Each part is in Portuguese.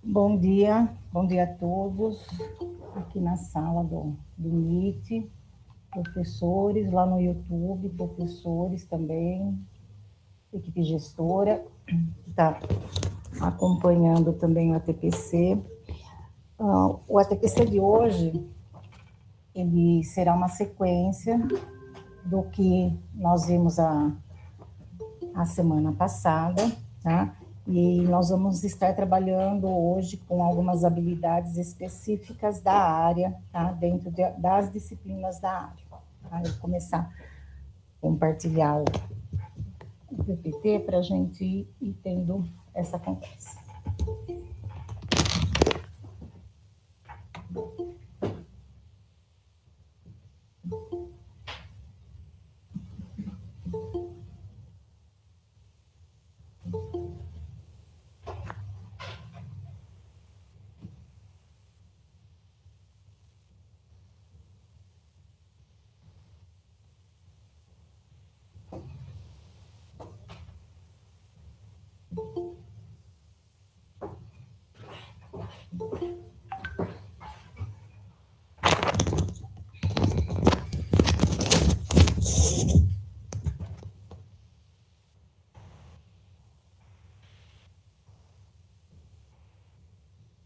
Bom dia a todos, aqui na sala do Meet, professores lá no YouTube, professores também, equipe gestora, que está acompanhando também o ATPC. O ATPC de hoje, ele será uma sequência do que nós vimos a semana passada, tá? E nós vamos estar trabalhando hoje com algumas habilidades específicas da área, tá? Dentro das disciplinas da área. Tá? Eu vou começar a compartilhar o PPT para a gente ir tendo essa conversa.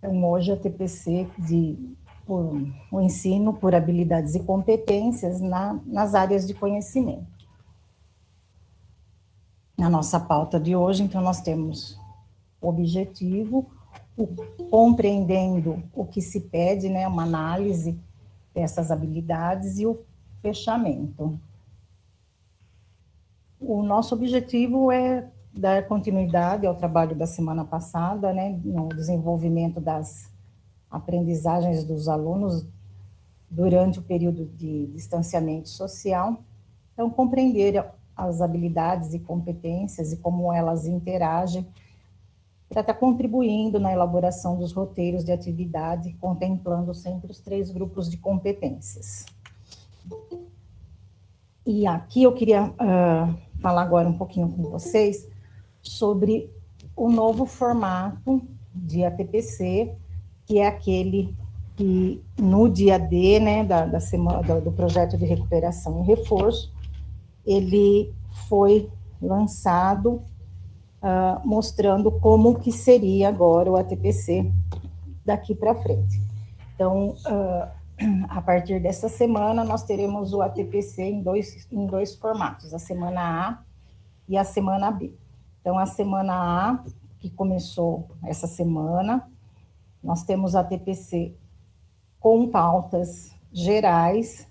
Então, hoje a TPC o ensino por habilidades e competências nas áreas de conhecimento. Na nossa pauta de hoje, então, nós temos o objetivo, compreendendo o que se pede, né, uma análise dessas habilidades e o fechamento. O nosso objetivo é dar continuidade ao trabalho da semana passada, né, no desenvolvimento das aprendizagens dos alunos durante o período de distanciamento social. Então, compreender as habilidades e competências e como elas interagem para estar contribuindo na elaboração dos roteiros de atividade, contemplando sempre os 3 grupos de competências. E aqui eu queria falar agora um pouquinho com vocês sobre o novo formato de ATPC, que é aquele que no dia D, né, da semana, do projeto de recuperação e reforço, ele foi lançado mostrando como que seria agora o ATPC daqui para frente. Então, a partir dessa semana, nós teremos o ATPC em dois formatos, a semana A e a semana B. Então, a semana A, que começou essa semana, nós temos a TPC com pautas gerais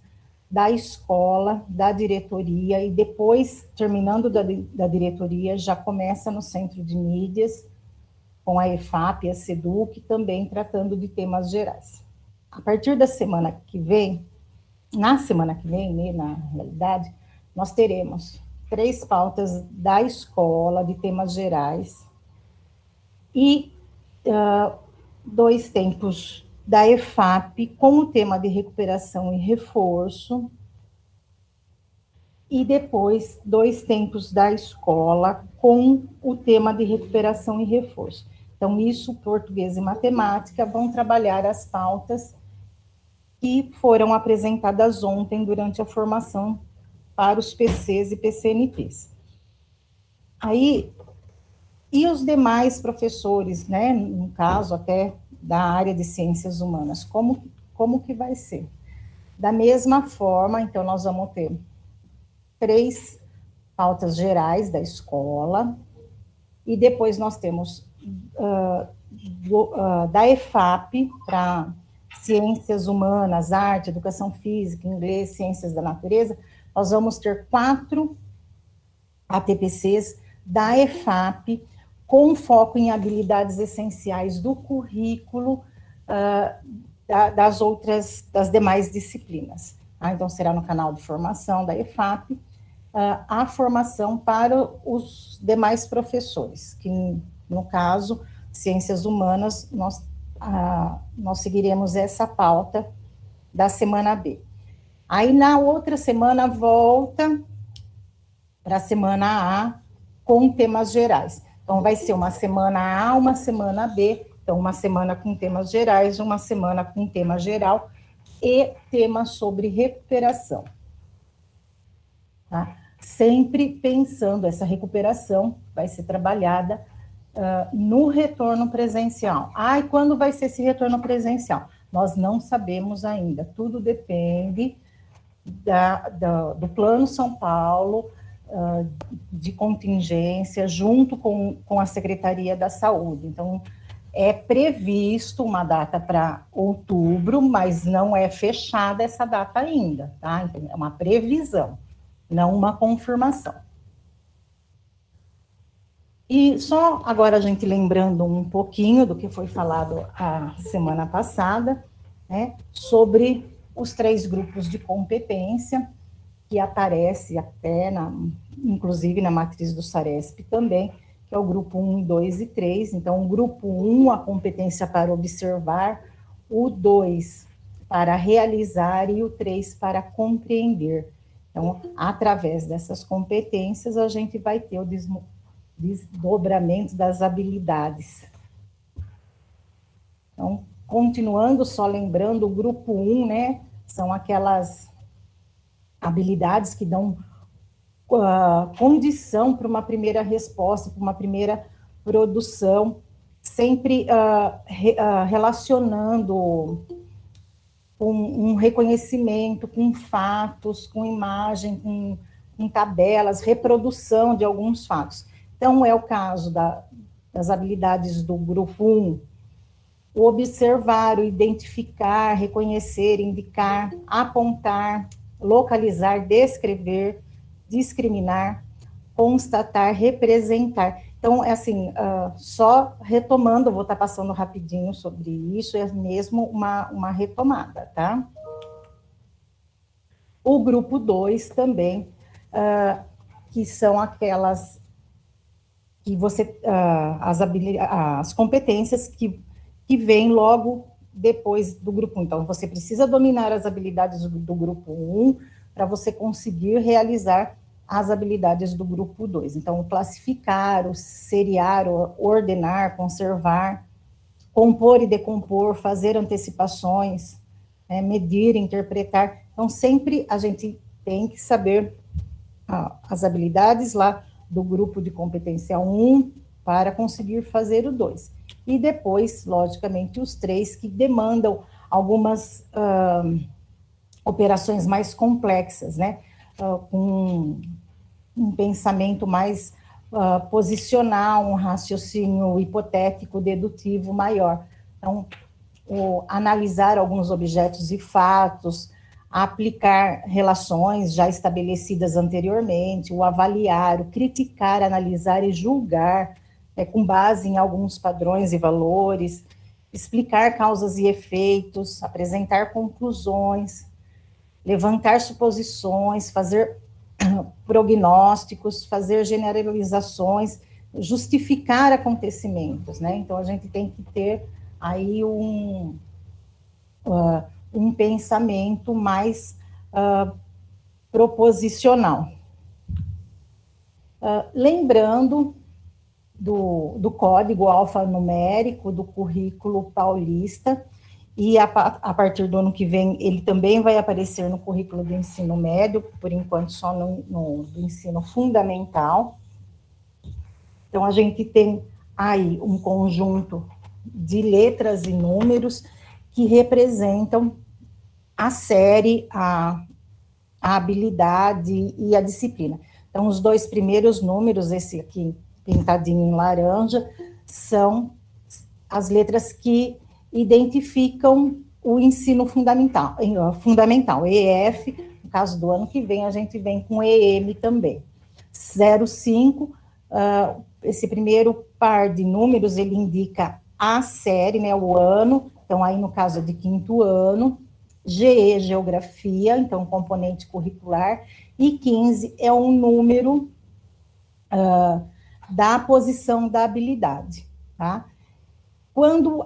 da escola, da diretoria, e depois, terminando da diretoria, já começa no centro de mídias, com a EFAP e a SEDUC, também tratando de temas gerais. A partir da semana que vem, na semana que vem, né, na realidade, nós teremos 3 pautas da escola, de temas gerais, e 2 tempos da EFAP, com o tema de recuperação e reforço, e depois 2 tempos da escola, com o tema de recuperação e reforço. Então, isso, português e matemática, vão trabalhar as pautas que foram apresentadas ontem durante a formação para os PCs e PCNPs. Aí, e os demais professores, né, no caso até da área de ciências humanas, como que vai ser? Da mesma forma, então, nós vamos ter 3 pautas gerais da escola, e depois nós temos da EFAP, para ciências humanas, arte, educação física, inglês, ciências da natureza, nós vamos ter 4 ATPCs da EFAP, com foco em habilidades essenciais do currículo das demais disciplinas. Então, será no canal de formação da EFAP, a formação para os demais professores, que, no caso, ciências humanas, nós seguiremos essa pauta da semana B. Aí, na outra semana, volta para a semana A, com temas gerais. Então, vai ser uma semana A, uma semana B. Então, uma semana com temas gerais, uma semana com tema geral e tema sobre recuperação. Tá? Sempre pensando, essa recuperação vai ser trabalhada no retorno presencial. E quando vai ser esse retorno presencial? Nós não sabemos ainda, tudo depende do Plano São Paulo, de contingência, junto com a Secretaria da Saúde. Então, é previsto uma data para outubro, mas não é fechada essa data ainda, tá? Então, é uma previsão, não uma confirmação. E só agora a gente lembrando um pouquinho do que foi falado a semana passada, né, sobre os 3 grupos de competência, que aparece até, inclusive na matriz do SARESP também, que é o grupo 1, 2 e 3. Então, o grupo 1, a competência para observar, o 2 para realizar e o 3 para compreender. Então, através dessas competências, a gente vai ter o desdobramento das habilidades. Então, continuando, só lembrando, o grupo 1, né, são aquelas habilidades que dão condição para uma primeira resposta, para uma primeira produção, sempre relacionando com um reconhecimento, com fatos, com imagem, com tabelas, reprodução de alguns fatos. Então, é o caso das habilidades do grupo 1, o observar, o identificar, reconhecer, indicar, apontar, localizar, descrever, discriminar, constatar, representar. Então, é assim, só retomando, vou estar passando rapidinho sobre isso, é mesmo uma retomada, tá? O grupo 2 também, que são aquelas que você, as competências que vêm logo depois do grupo 1. Então, você precisa dominar as habilidades do grupo 1 para você conseguir realizar as habilidades do grupo 2. Então, o classificar, o seriar, o ordenar, conservar, compor e decompor, fazer antecipações, medir, interpretar. Então, sempre a gente tem que saber as habilidades lá do grupo de competência 1 para conseguir fazer o 2. E depois, logicamente, os 3 que demandam algumas operações mais complexas, né? Com um pensamento mais posicional, um raciocínio hipotético, dedutivo maior. Então, analisar alguns objetos e fatos, aplicar relações já estabelecidas anteriormente, o avaliar, o criticar, analisar e julgar, com base em alguns padrões e valores, explicar causas e efeitos, apresentar conclusões, levantar suposições, fazer prognósticos, fazer generalizações, justificar acontecimentos, né? Então, a gente tem que ter aí um pensamento mais proposicional. Lembrando do código alfanumérico do currículo paulista, e a partir do ano que vem, ele também vai aparecer no currículo do ensino médio, por enquanto só do ensino fundamental. Então, a gente tem aí um conjunto de letras e números que representam a série, a habilidade e a disciplina. Então, os 2 primeiros números, esse aqui pintadinho em laranja, são as letras que identificam o ensino fundamental, EF, no caso do ano que vem, a gente vem com EM também. 05, esse primeiro par de números, ele indica a série, né, o ano, então aí no caso é de 5º ano, GE, geografia, então componente curricular, e 15 é um número da posição da habilidade, tá? Quando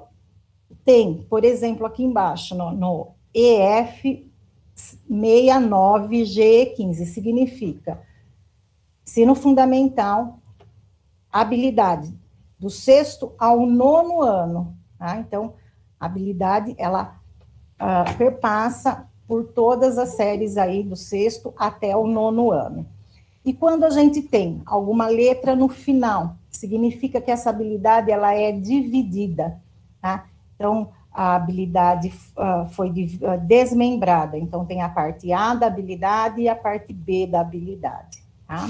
tem, por exemplo, aqui embaixo, no EF 69, GE15, significa ensino fundamental, habilidade do 6º ao 9º ano, tá? Então, a habilidade, ela perpassa por todas as séries aí do 6º até o 9º ano. E quando a gente tem alguma letra no final, significa que essa habilidade ela é dividida, tá? Então, a habilidade foi desmembrada. Então, tem a parte A da habilidade e a parte B da habilidade, tá?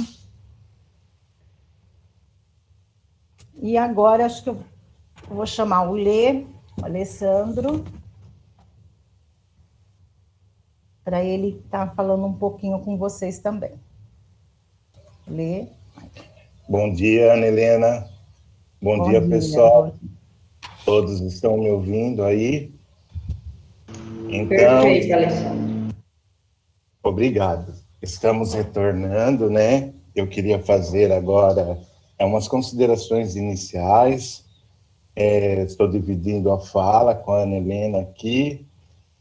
E agora, acho que eu vou chamar o Alessandro, para ele estar falando um pouquinho com vocês também. Lê. Bom dia, Ana Helena. Bom dia, pessoal. Todos estão me ouvindo aí? Então, perfeito, Alessandro. Obrigado. Estamos retornando, né? Eu queria fazer agora umas considerações iniciais. Estou dividindo a fala com a Ana Helena aqui.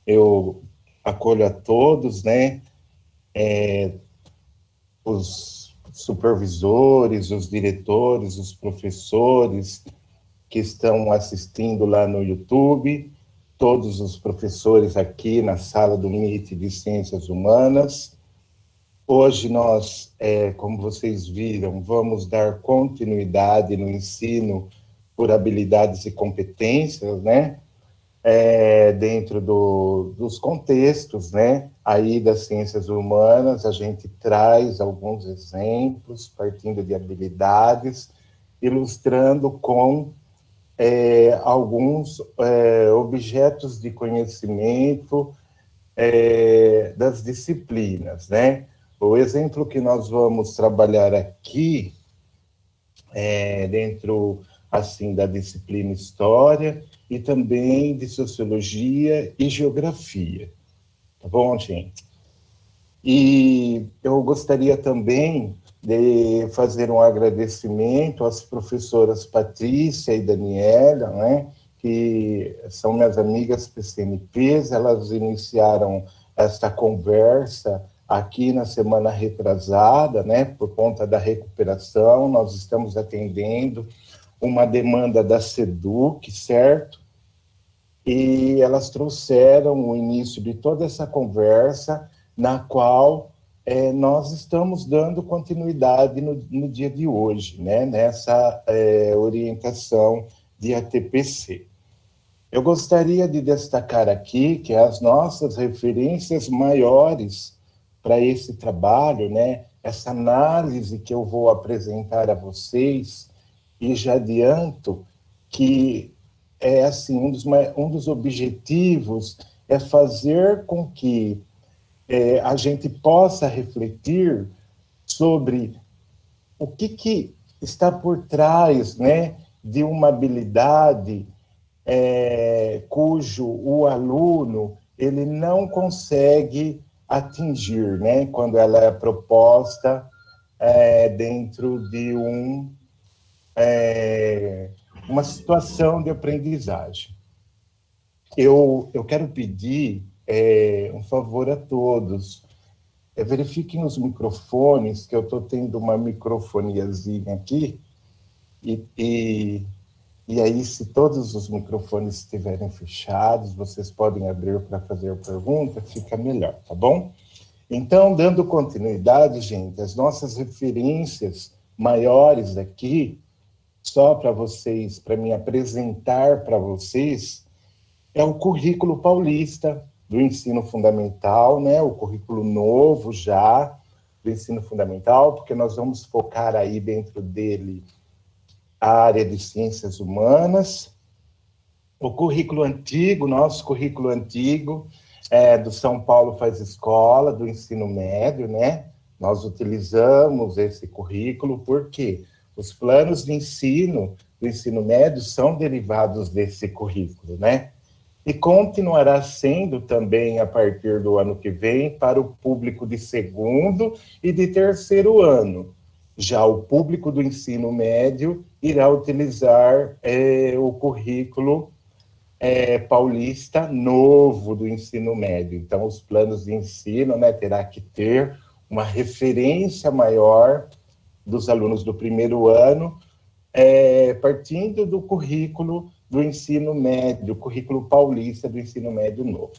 Eu acolho a todos, né? Os supervisores, os diretores, os professores que estão assistindo lá no YouTube, todos os professores aqui na sala do MIT de Ciências Humanas. Hoje nós, como vocês viram, vamos dar continuidade no ensino por habilidades e competências, né? Dentro dos contextos, né? Aí das ciências humanas, a gente traz alguns exemplos, partindo de habilidades, ilustrando com alguns objetos de conhecimento das disciplinas, né? O exemplo que nós vamos trabalhar aqui dentro, assim, da disciplina História e também de Sociologia e Geografia, tá bom, gente? E eu gostaria também de fazer um agradecimento às professoras Patrícia e Daniela, né, que são minhas amigas PCNPs, elas iniciaram esta conversa aqui na semana retrasada, né, por conta da recuperação. Nós estamos atendendo uma demanda da SEDUC, certo? E elas trouxeram o início de toda essa conversa, na qual nós estamos dando continuidade no dia de hoje, né, nessa orientação de ATPC. Eu gostaria de destacar aqui que as nossas referências maiores para esse trabalho, né, essa análise que eu vou apresentar a vocês, e já adianto que assim, um dos objetivos é fazer com que a gente possa refletir sobre o que está por trás, né, de uma habilidade cujo o aluno ele não consegue atingir, né, quando ela é proposta dentro de uma situação de aprendizagem. Eu quero pedir um favor a todos. Verifiquem os microfones, que eu estou tendo uma microfoniazinha aqui, e aí, se todos os microfones estiverem fechados, vocês podem abrir para fazer pergunta, fica melhor, tá bom? Então, dando continuidade, gente, as nossas referências maiores aqui, só para vocês, para me apresentar para vocês, é o currículo paulista do ensino fundamental, né? O currículo novo já do ensino fundamental, porque nós vamos focar aí dentro dele a área de ciências humanas. O currículo antigo, nosso currículo antigo, do São Paulo Faz Escola, do ensino médio, né? Nós utilizamos esse currículo porque os planos de ensino do ensino médio são derivados desse currículo, né? E continuará sendo também a partir do ano que vem para o público de segundo e de terceiro ano. Já o público do ensino médio irá utilizar o currículo paulista novo do ensino médio. Então, os planos de ensino, né, terá que ter uma referência maior dos alunos do primeiro ano, partindo do currículo do ensino médio, currículo paulista do ensino médio novo.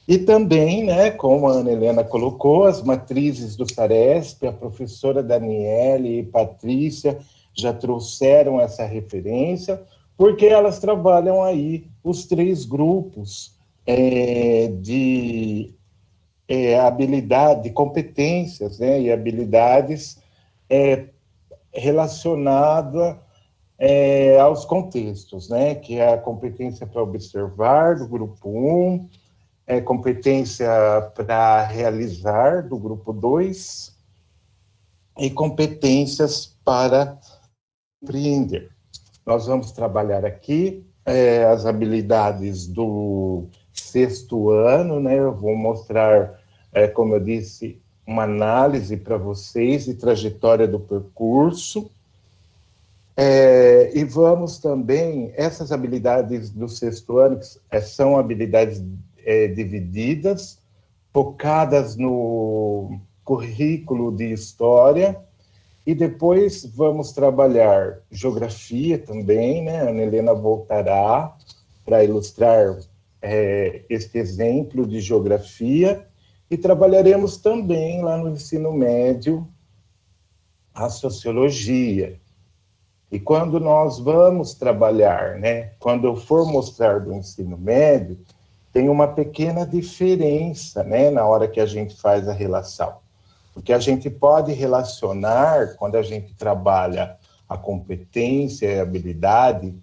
E também, né, como a Ana Helena colocou, as matrizes do SARESP, a professora Daniele e Patrícia já trouxeram essa referência, porque elas trabalham aí os 3 grupos de habilidade, de competências, né, e habilidades relacionadas aos contextos, né, que é a competência para observar, do grupo 1, competência para realizar, do grupo 2, e competências para compreender. Nós vamos trabalhar aqui as habilidades do 6º ano, né? Eu vou mostrar, como eu disse, uma análise para vocês de trajetória do percurso. E vamos também, essas habilidades do 6º ano, são habilidades divididas, focadas no currículo de história, e depois vamos trabalhar geografia também, né? A Ana Helena voltará para ilustrar este exemplo de geografia, e trabalharemos também lá no ensino médio a sociologia. E quando nós vamos trabalhar, né? Quando eu for mostrar do ensino médio, tem uma pequena diferença, né? Na hora que a gente faz a relação. Porque a gente pode relacionar, quando a gente trabalha a competência e a habilidade,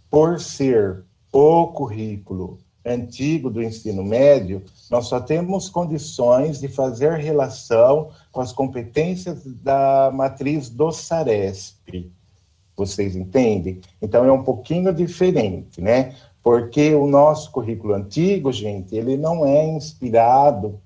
por ser o currículo antigo do ensino médio, nós só temos condições de fazer relação com as competências da matriz do SARESP. Vocês entendem? Então, é um pouquinho diferente, né? Porque o nosso currículo antigo, gente, ele não é inspirado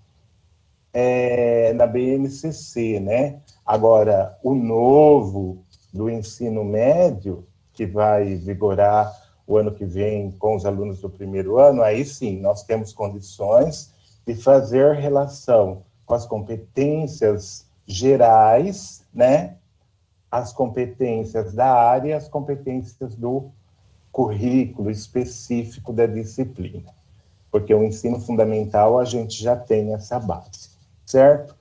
na BNCC, né? Agora, o novo do ensino médio, que vai vigorar o ano que vem com os alunos do 1º ano, aí sim, nós temos condições de fazer relação com as competências gerais, né? As competências da área e as competências do currículo específico da disciplina. Porque o ensino fundamental a gente já tem essa base, certo?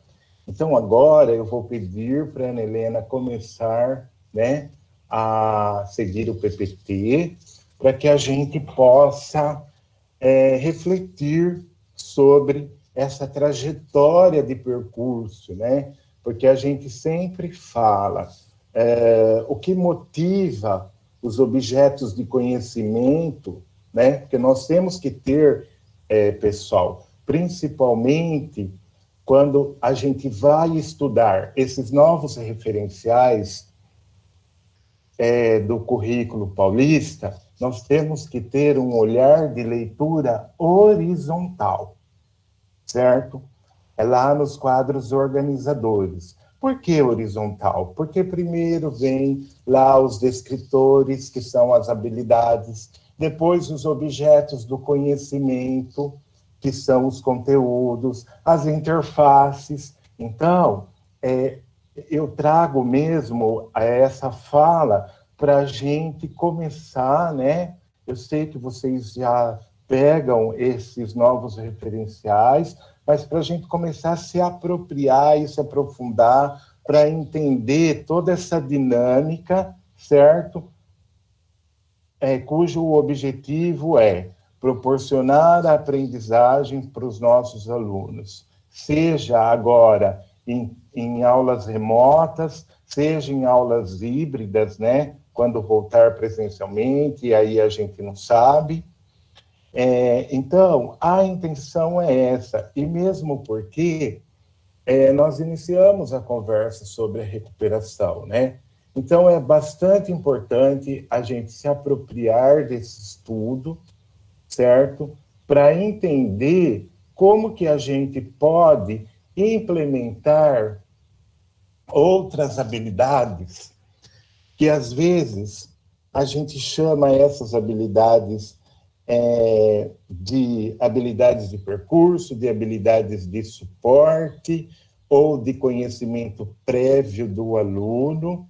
Então, agora eu vou pedir para a Ana Helena começar, né, a seguir o PPT, para que a gente possa refletir sobre essa trajetória de percurso, né? Porque a gente sempre fala o que motiva os objetos de conhecimento, né? Porque nós temos que ter, pessoal, principalmente quando a gente vai estudar esses novos referenciais do currículo paulista, nós temos que ter um olhar de leitura horizontal, certo? É lá nos quadros organizadores. Por que horizontal? Porque primeiro vem lá os descritores, que são as habilidades, depois os objetos do conhecimento, que são os conteúdos, as interfaces. Então, eu trago mesmo essa fala para a gente começar, né? Eu sei que vocês já pegam esses novos referenciais, mas para a gente começar a se apropriar e se aprofundar para entender toda essa dinâmica, certo? Cujo objetivo é proporcionar a aprendizagem para os nossos alunos, seja agora em aulas remotas, seja em aulas híbridas, né? Quando voltar presencialmente, e aí a gente não sabe. Então, a intenção é essa, e mesmo porque nós iniciamos a conversa sobre a recuperação, né? Então, é bastante importante a gente se apropriar desse estudo, certo? Para entender como que a gente pode implementar outras habilidades que, às vezes, a gente chama essas habilidades de habilidades de percurso, de habilidades de suporte ou de conhecimento prévio do aluno,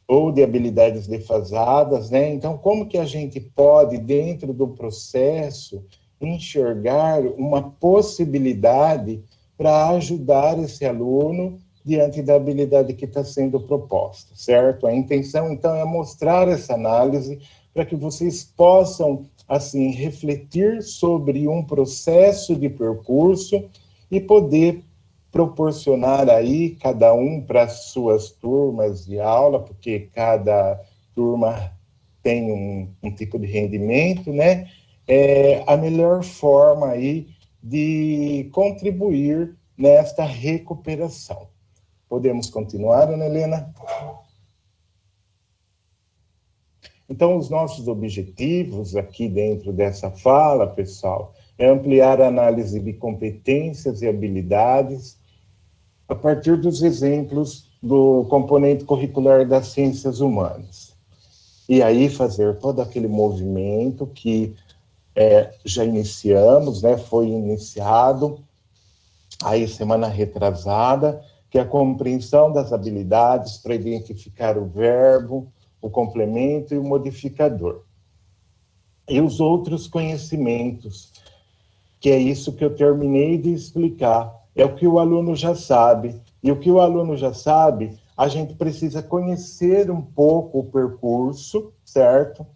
ou de habilidades defasadas, né? Então, como que a gente pode, dentro do processo, enxergar uma possibilidade para ajudar esse aluno diante da habilidade que está sendo proposta, certo? A intenção, então, é mostrar essa análise para que vocês possam, assim, refletir sobre um processo de percurso e poder proporcionar aí cada um para as suas turmas de aula, porque cada turma tem um tipo de rendimento, né? A melhor forma aí de contribuir nesta recuperação. Podemos continuar, Ana Helena? Então, os nossos objetivos aqui dentro dessa fala, pessoal, é ampliar a análise de competências e habilidades a partir dos exemplos do componente curricular das ciências humanas. E aí fazer todo aquele movimento que já iniciamos, né, foi iniciado aí semana retrasada, que é a compreensão das habilidades para identificar o verbo, o complemento e o modificador. E os outros conhecimentos, que é isso que eu terminei de explicar, é o que o aluno já sabe. E o que o aluno já sabe, a gente precisa conhecer um pouco o percurso, certo?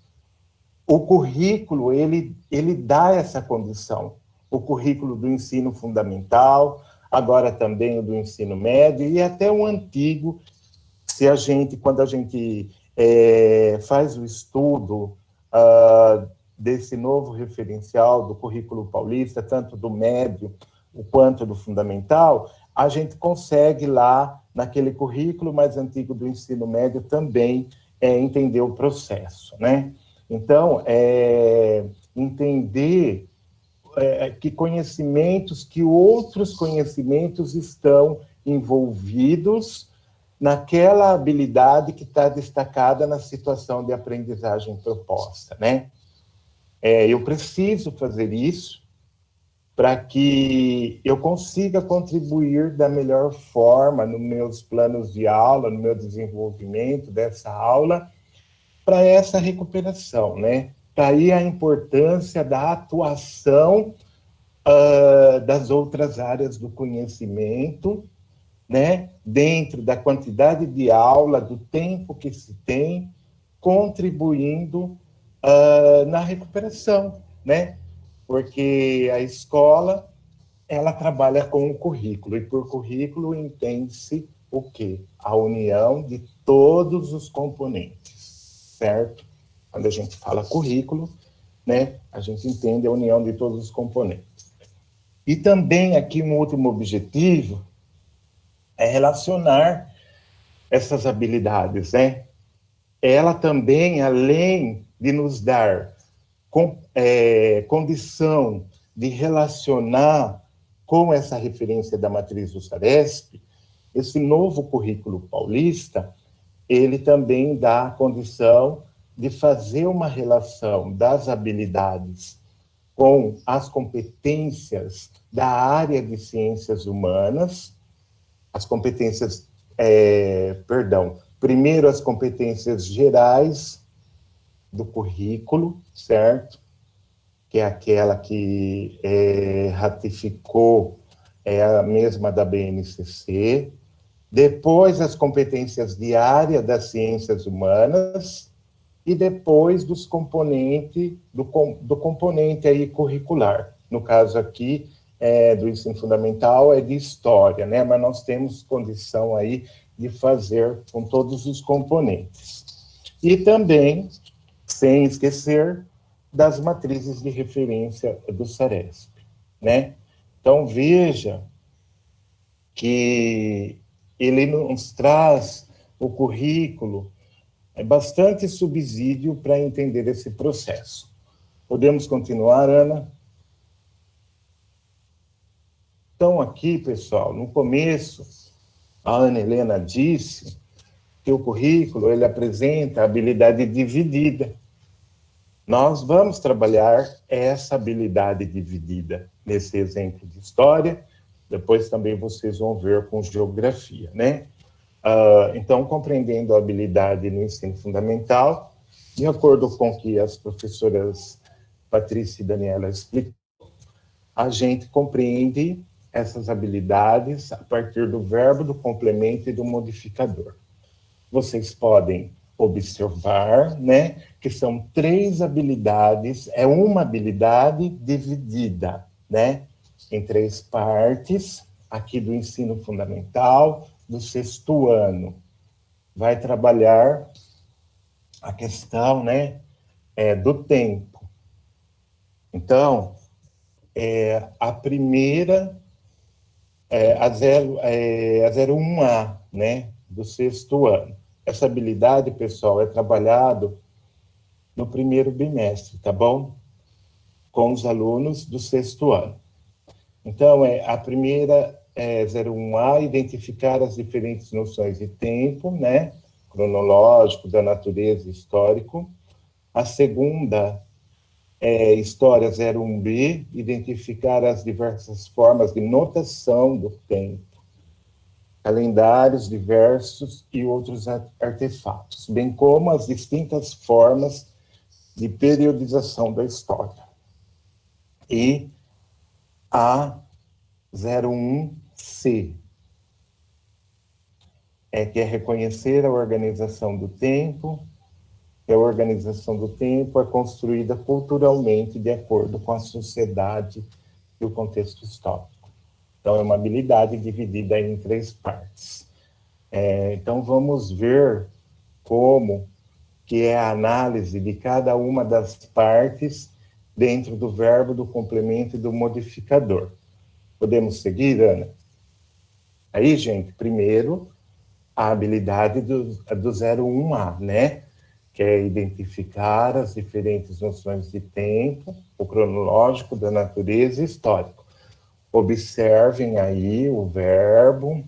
O currículo, ele dá essa condição. O currículo do ensino fundamental, agora também o do ensino médio, e até o antigo, quando a gente faz o estudo desse novo referencial do currículo paulista, tanto do médio quanto do fundamental, a gente consegue lá, naquele currículo mais antigo do ensino médio, também entender o processo, né? Então, entender que conhecimentos, que outros conhecimentos estão envolvidos naquela habilidade que está destacada na situação de aprendizagem proposta, né? Eu preciso fazer isso para que eu consiga contribuir da melhor forma nos meus planos de aula, no meu desenvolvimento dessa aula, para essa recuperação, né? Daí a importância da atuação das outras áreas do conhecimento, né? Dentro da quantidade de aula, do tempo que se tem, contribuindo na recuperação, né? Porque a escola, ela trabalha com o currículo, e por currículo entende-se o quê? A união de todos os componentes, certo? Quando a gente fala currículo, né, a gente entende a união de todos os componentes. E também aqui um último objetivo é relacionar essas habilidades, né? Ela também, além de nos dar condição de relacionar com essa referência da matriz do SARESP, esse novo currículo paulista, ele também dá a condição de fazer uma relação das habilidades com as competências da área de ciências humanas, as competências, primeiro as competências gerais do currículo, certo? Que é aquela que ratificou, a mesma da BNCC. Depois, as competências de área das ciências humanas e depois dos componentes, do componente aí curricular. No caso aqui, do ensino fundamental, é de história, né? Mas nós temos condição aí de fazer com todos os componentes. E também, sem esquecer, das matrizes de referência do SARESP, né? Então, veja que ele nos traz o currículo, bastante subsídio para entender esse processo. Podemos continuar, Ana? Então, aqui, pessoal, no começo, a Ana Helena disse que o currículo, ele apresenta a habilidade dividida. Nós vamos trabalhar essa habilidade dividida nesse exemplo de história, depois também vocês vão ver com geografia, né? Então, compreendendo a habilidade no ensino fundamental, de acordo com o que as professoras Patrícia e Daniela explicam, a gente compreende essas habilidades a partir do verbo, do complemento e do modificador. Vocês podem observar, né, que são 3 habilidades, é uma habilidade dividida, né, em 3 partes, aqui do ensino fundamental, do 6º ano. Vai trabalhar a questão, né, do tempo. Então, a primeira, a 01A, né, do 6º ano. Essa habilidade, pessoal, é trabalhado no primeiro bimestre, tá bom? Com os alunos do 6º ano. Então, a primeira 01A, identificar as diferentes noções de tempo, né, cronológico, da natureza, histórico. A segunda História 01B, identificar as diversas formas de notação do tempo, calendários diversos e outros artefatos, bem como as distintas formas de periodização da história. E a 01C, que é reconhecer a organização do tempo, que a organização do tempo é construída culturalmente de acordo com a sociedade e o contexto histórico. Então, é uma habilidade dividida em 3 partes. Então, vamos ver como que é a análise de cada uma das partes dentro do verbo, do complemento e do modificador. Podemos seguir, Ana? Aí, gente, primeiro, a habilidade do 01A, né? Que é identificar as diferentes noções de tempo, o cronológico, da natureza e histórico. Observem aí o verbo,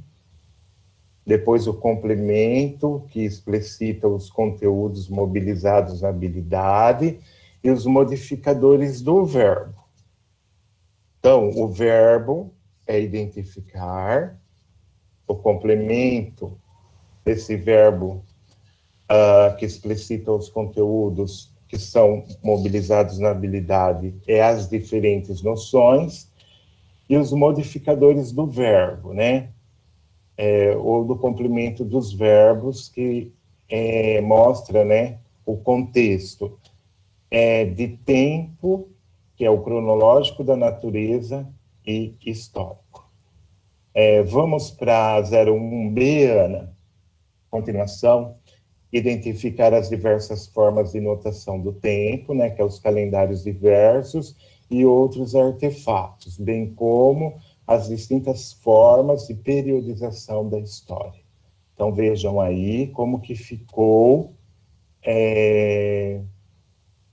depois o complemento, que explicita os conteúdos mobilizados na habilidade, e os modificadores do verbo. Então, o verbo é identificar, o complemento desse verbo que explicita os conteúdos que são mobilizados na habilidade é as diferentes noções, e os modificadores do verbo, né? Ou do complemento dos verbos, que mostra, né, o contexto de tempo, que é o cronológico, da natureza e histórico. Vamos para 01B, Ana. Continuação. Identificar as diversas formas de notação do tempo, né, que é os calendários diversos e outros artefatos, bem como as distintas formas de periodização da história. Então, vejam aí como que ficou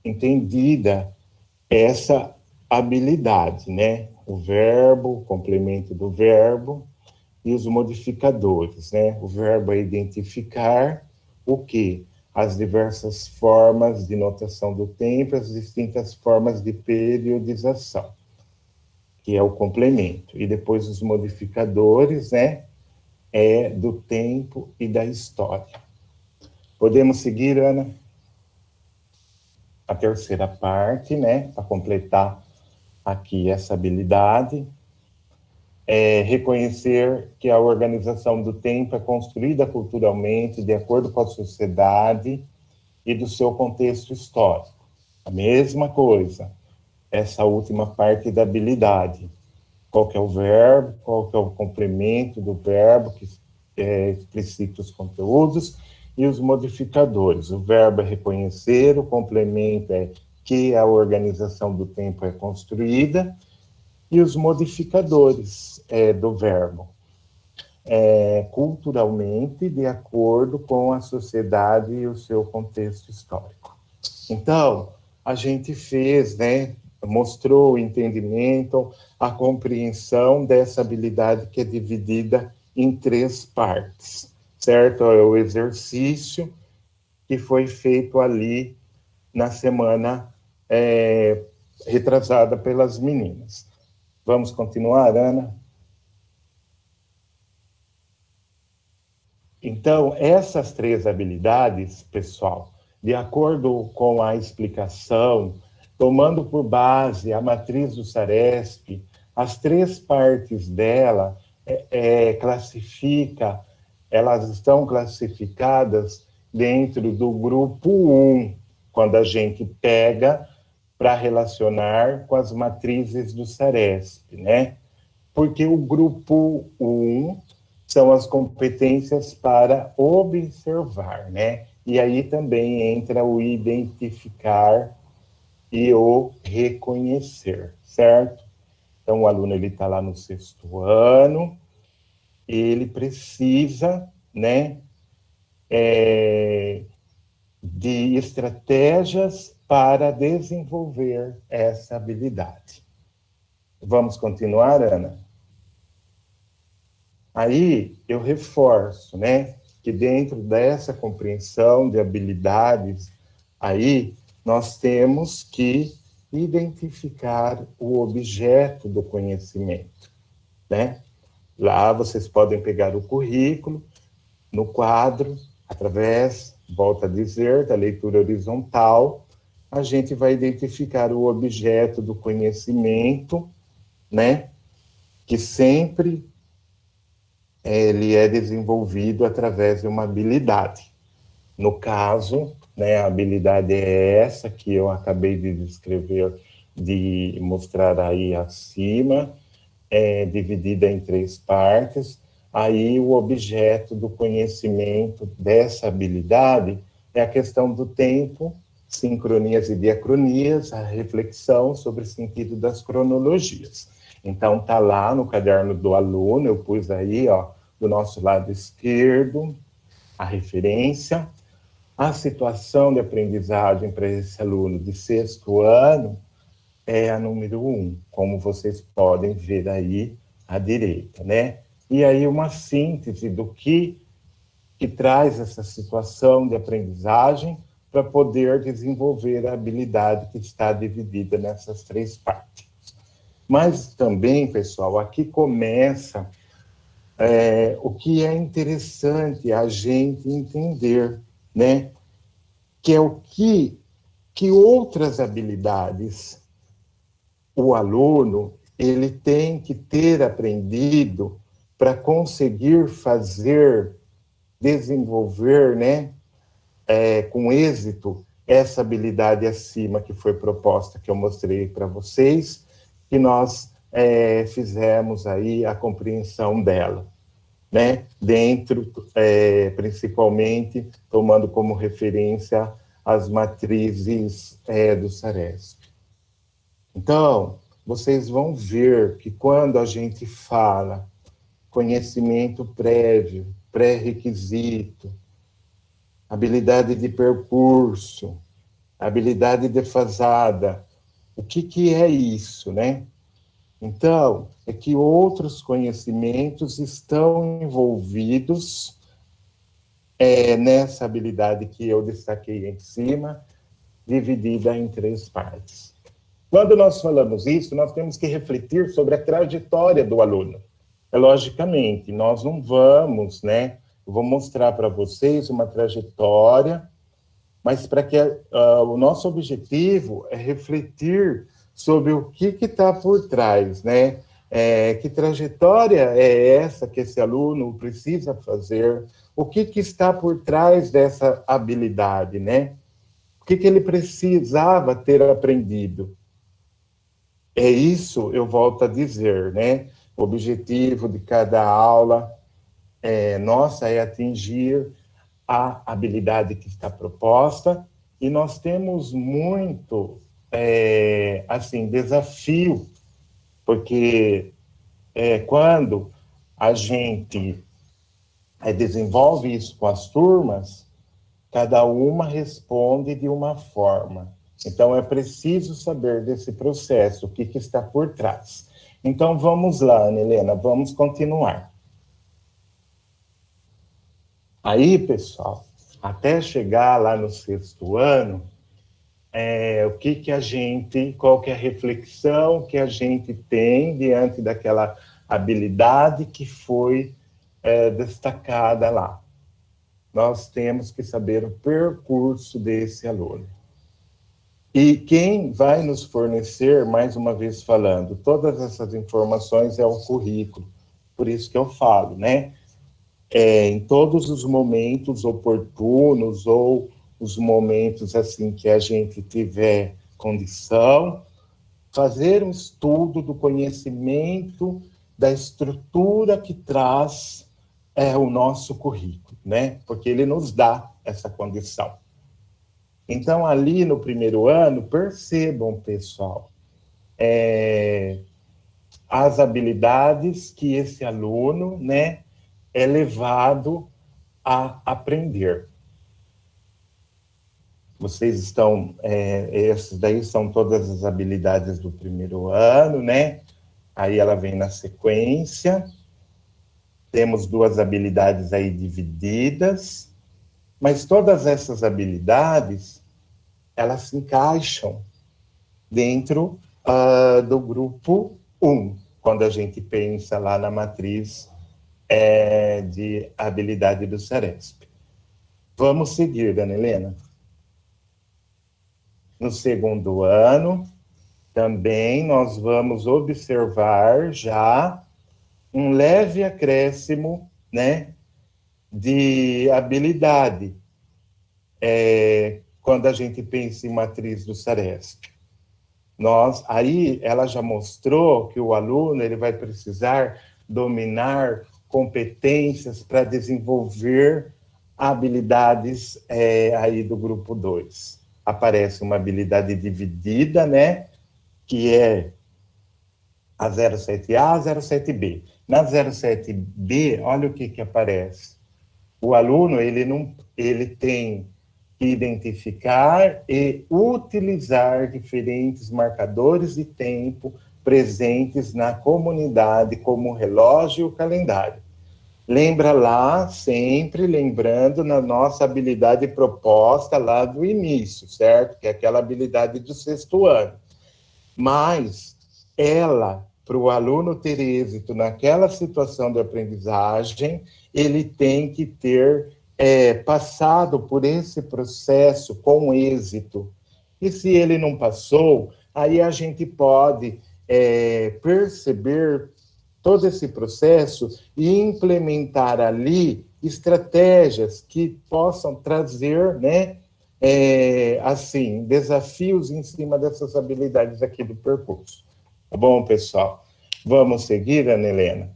entendida essa habilidade, né? O verbo, o complemento do verbo e os modificadores, né? O verbo é identificar o quê? As diversas formas de notação do tempo, as distintas formas de periodização, que é o complemento. E depois os modificadores, né? Do tempo e da história. Podemos seguir, Ana? A terceira parte, né? Para completar aqui essa habilidade. Reconhecer que a organização do tempo é construída culturalmente de acordo com a sociedade e do seu contexto histórico. A mesma coisa, essa última parte da habilidade. Qual que é o verbo, qual que é o complemento do verbo, que explicita os conteúdos, e os modificadores. O verbo é reconhecer, o complemento é que a organização do tempo é construída, e os modificadores do verbo, culturalmente, de acordo com a sociedade e o seu contexto histórico. Então, a gente fez, né, mostrou o entendimento, a compreensão dessa habilidade que é dividida em 3 partes, certo? É o exercício que foi feito ali na semana retrasada pelas meninas. Vamos continuar, Ana? Então, essas 3 habilidades, pessoal, de acordo com a explicação, tomando por base a matriz do SARESP, as 3 partes dela elas estão classificadas dentro do grupo 1, quando a gente pega para relacionar com as matrizes do SARESP, né? Porque o grupo 1 são as competências para observar, né? E aí também entra o identificar e o reconhecer, certo? Então, o aluno está lá no 6º ano, ele precisa, né, de estratégias para desenvolver essa habilidade. Vamos continuar, Ana? Aí, eu reforço, né, que dentro dessa compreensão de habilidades, aí nós temos que identificar o objeto do conhecimento, né? Lá vocês podem pegar o currículo, no quadro, através, volto a dizer, da leitura horizontal, a gente vai identificar o objeto do conhecimento, né? Que sempre ele é desenvolvido através de uma habilidade. No caso, né, a habilidade é essa que eu acabei de descrever, de mostrar aí acima, dividida em 3 partes. Aí o objeto do conhecimento dessa habilidade é a questão do tempo, sincronias e diacronias, a reflexão sobre o sentido das cronologias. Então, está lá no caderno do aluno, eu pus aí, ó, do nosso lado esquerdo, a referência. A situação de aprendizagem para esse aluno de 6º ano é a número 1, como vocês podem ver aí à direita, né? E aí uma síntese do que traz essa situação de aprendizagem para poder desenvolver a habilidade que está dividida nessas 3 partes. Mas também, pessoal, aqui começa o que é interessante a gente entender, né? Que é o que outras habilidades o aluno ele tem que ter aprendido para conseguir fazer, desenvolver, né, com êxito, essa habilidade acima que foi proposta, que eu mostrei para vocês, que nós fizemos aí a compreensão dela, né, dentro, principalmente, tomando como referência as matrizes do SARESP. Então, vocês vão ver que quando a gente fala conhecimento prévio, pré-requisito, habilidade de percurso, habilidade defasada, o que é isso, né? Então, é que outros conhecimentos estão envolvidos nessa habilidade que eu destaquei em cima, dividida em 3 partes. Quando nós falamos isso, nós temos que refletir sobre a trajetória do aluno. Logicamente, nós não vamos, né? Eu vou mostrar para vocês uma trajetória, mas para que o nosso objetivo é refletir sobre o que está por trás, né? Que trajetória é essa que esse aluno precisa fazer? O que está por trás dessa habilidade, né? O que ele precisava ter aprendido? É isso, eu volto a dizer, né? O objetivo de cada aula nossa é atingir a habilidade que está proposta, e nós temos muito, assim, desafio, porque quando a gente desenvolve isso com as turmas, cada uma responde de uma forma. Então, é preciso saber desse processo, o que está por trás. Então, vamos lá, Ana Helena, vamos continuar. Aí, pessoal, até chegar lá no 6º ano, qual que é a reflexão que a gente tem diante daquela habilidade que foi destacada lá. nós temos que saber o percurso desse aluno. E quem vai nos fornecer, mais uma vez falando, todas essas informações é o currículo. Por isso que eu falo, né? Em todos os momentos oportunos ou os momentos assim que a gente tiver condição, fazer um estudo do conhecimento da estrutura que traz o nosso currículo, né? Porque ele nos dá essa condição. Então, ali no primeiro ano, percebam, pessoal, as habilidades que esse aluno, né, é levado a aprender. Vocês estão, essas daí são todas as habilidades do primeiro ano, né? Aí ela vem na sequência. Temos 2 habilidades aí divididas, mas todas essas habilidades, elas se encaixam dentro do grupo 1, quando a gente pensa lá na matriz de habilidade do Ceresp. Vamos seguir, Dona Helena. No segundo ano, também nós vamos observar já um leve acréscimo, né, de habilidade, quando a gente pensa em matriz do Ceresp. Aí ela já mostrou que o aluno ele vai precisar dominar competências para desenvolver habilidades aí do grupo 2. Aparece uma habilidade dividida, né, que é a 07A, a 07B. Na 07B, olha o que aparece. O aluno, ele tem que identificar e utilizar diferentes marcadores de tempo presentes na comunidade, como o relógio e o calendário. Lembra lá, sempre lembrando na nossa habilidade proposta lá do início, certo? Que é aquela habilidade do 6º ano. Mas ela, para o aluno ter êxito naquela situação de aprendizagem, ele tem que ter passado por esse processo com êxito. E se ele não passou, aí a gente pode perceber todo esse processo e implementar ali estratégias que possam trazer, né, assim, desafios em cima dessas habilidades aqui do percurso. Tá bom, pessoal? Vamos seguir, Ana Helena?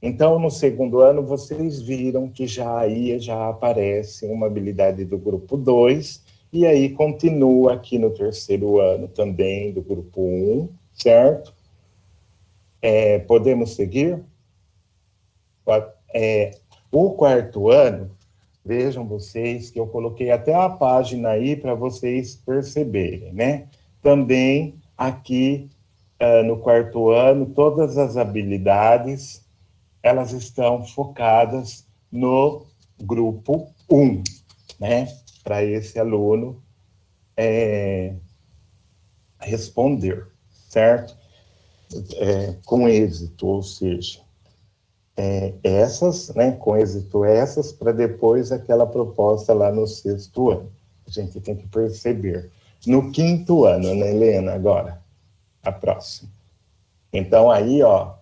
Então, no segundo ano, vocês viram que já aparece uma habilidade do grupo 2, e aí continua aqui no terceiro ano também do grupo 1, certo? Podemos seguir? O quarto ano, vejam vocês que eu coloquei até a página aí para vocês perceberem, né? Também aqui no quarto ano, todas as habilidades, elas estão focadas no grupo 1, né? Para esse aluno responder, certo? Com êxito, ou seja, essas, né, com êxito essas, para depois aquela proposta lá no 6º ano. A gente tem que perceber. No 5º ano, né, Helena, agora, a próxima. Então, aí, ó,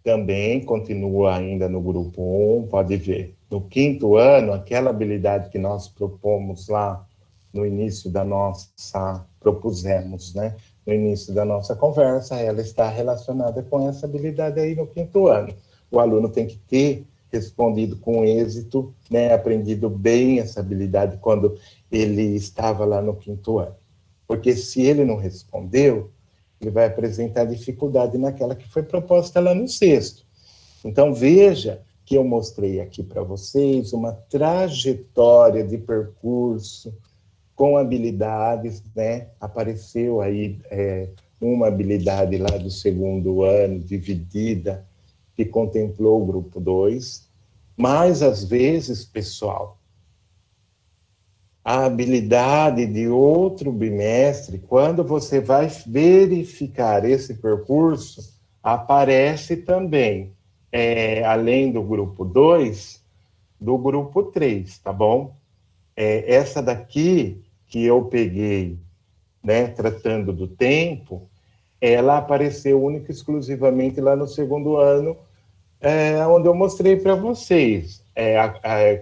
também continua ainda no grupo 1, pode ver. No 5º ano, aquela habilidade que nós propomos lá no início da propusemos, né, no início da nossa conversa, ela está relacionada com essa habilidade aí no 5º ano. O aluno tem que ter respondido com êxito, né, aprendido bem essa habilidade quando ele estava lá no 5º ano. Porque se ele não respondeu, ele vai apresentar dificuldade naquela que foi proposta lá no 6º. Então, veja que eu mostrei aqui para vocês uma trajetória de percurso com habilidades, né? Apareceu aí uma habilidade lá do 2º ano, dividida, que contemplou o grupo 2, mas, às vezes, pessoal, a habilidade de outro bimestre, quando você vai verificar esse percurso, aparece também, além do grupo 2, do grupo 3, tá bom? Essa daqui que eu peguei, né, tratando do tempo, ela apareceu única e exclusivamente lá no segundo ano, onde eu mostrei para vocês,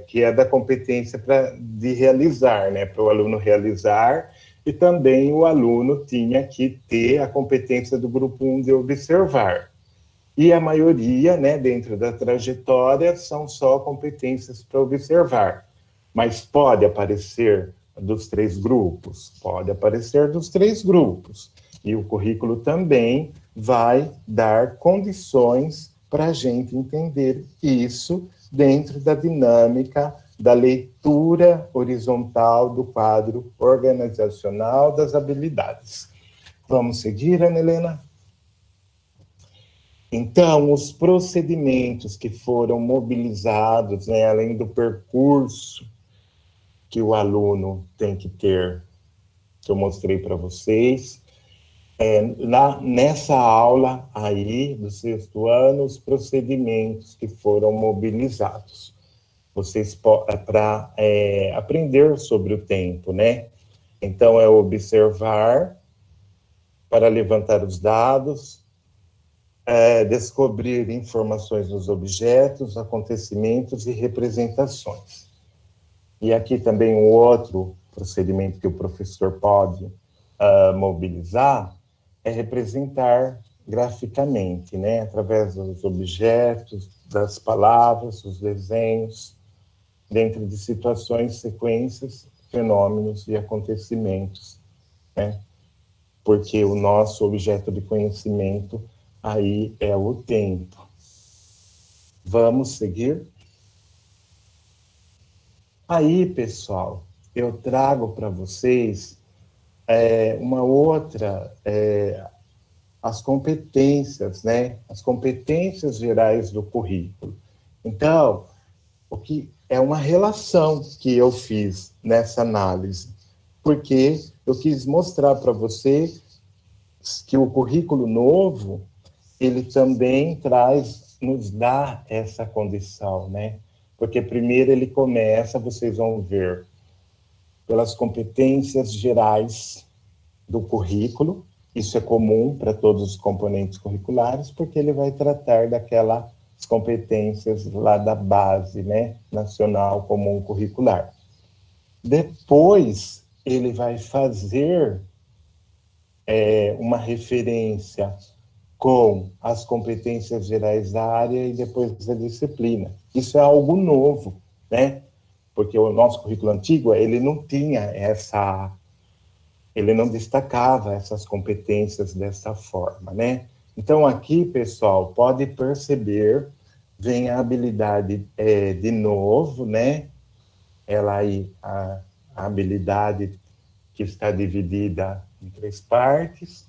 que é da competência de realizar, né, para o aluno realizar, e também o aluno tinha que ter a competência do grupo 1 de observar. E a maioria, né, dentro da trajetória, são só competências para observar. Mas pode aparecer dos 3 grupos? Pode aparecer dos 3 grupos. E o currículo também vai dar condições para a gente entender isso dentro da dinâmica da leitura horizontal do quadro organizacional das habilidades. Vamos seguir, Ana Helena? Então, os procedimentos que foram mobilizados, né, além do percurso que o aluno tem que ter, que eu mostrei para vocês, nessa aula aí do 6º ano, os procedimentos que foram mobilizados. Vocês para aprender sobre o tempo, né? Então, é observar para levantar os dados, descobrir informações nos objetos, acontecimentos e representações. E aqui também um outro procedimento que o professor pode mobilizar é representar graficamente, né, através dos objetos, das palavras, dos desenhos, dentro de situações, sequências, fenômenos e acontecimentos, né? Porque o nosso objeto de conhecimento aí é o tempo. Vamos seguir? Aí, pessoal, eu trago para vocês uma outra, as competências, né? As competências gerais do currículo. Então, o que é uma relação que eu fiz nessa análise, porque eu quis mostrar para vocês que o currículo novo, ele também nos dá essa condição, né? Porque primeiro ele começa, vocês vão ver, pelas competências gerais do currículo. Isso é comum para todos os componentes curriculares, porque ele vai tratar daquelas competências lá da base, né, nacional comum curricular. Depois, ele vai fazer uma referência com as competências gerais da área e depois da disciplina. Isso é algo novo, né? Porque o nosso currículo antigo, ele não tinha ele não destacava essas competências dessa forma, né? Então, aqui, pessoal, pode perceber, vem a habilidade de novo, né? Ela aí, a habilidade que está dividida em 3 partes,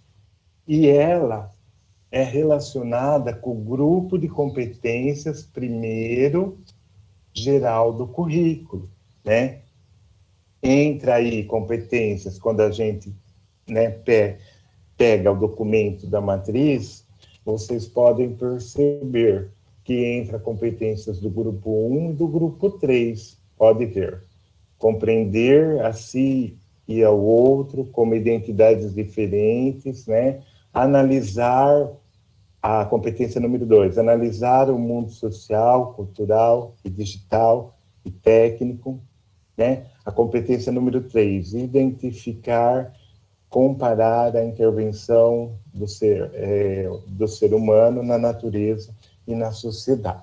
e ela é relacionada com o grupo de competências primeiro geral do currículo, né? Entra aí competências, quando a gente, né, pega o documento da matriz, vocês podem perceber que entra competências do grupo 1 e do grupo 3, pode ver. Compreender a si e ao outro como identidades diferentes, né? Analisar a competência número 2, analisar o mundo social, cultural e digital e técnico, né? A competência número 3, identificar, comparar a intervenção do ser humano na natureza e na sociedade.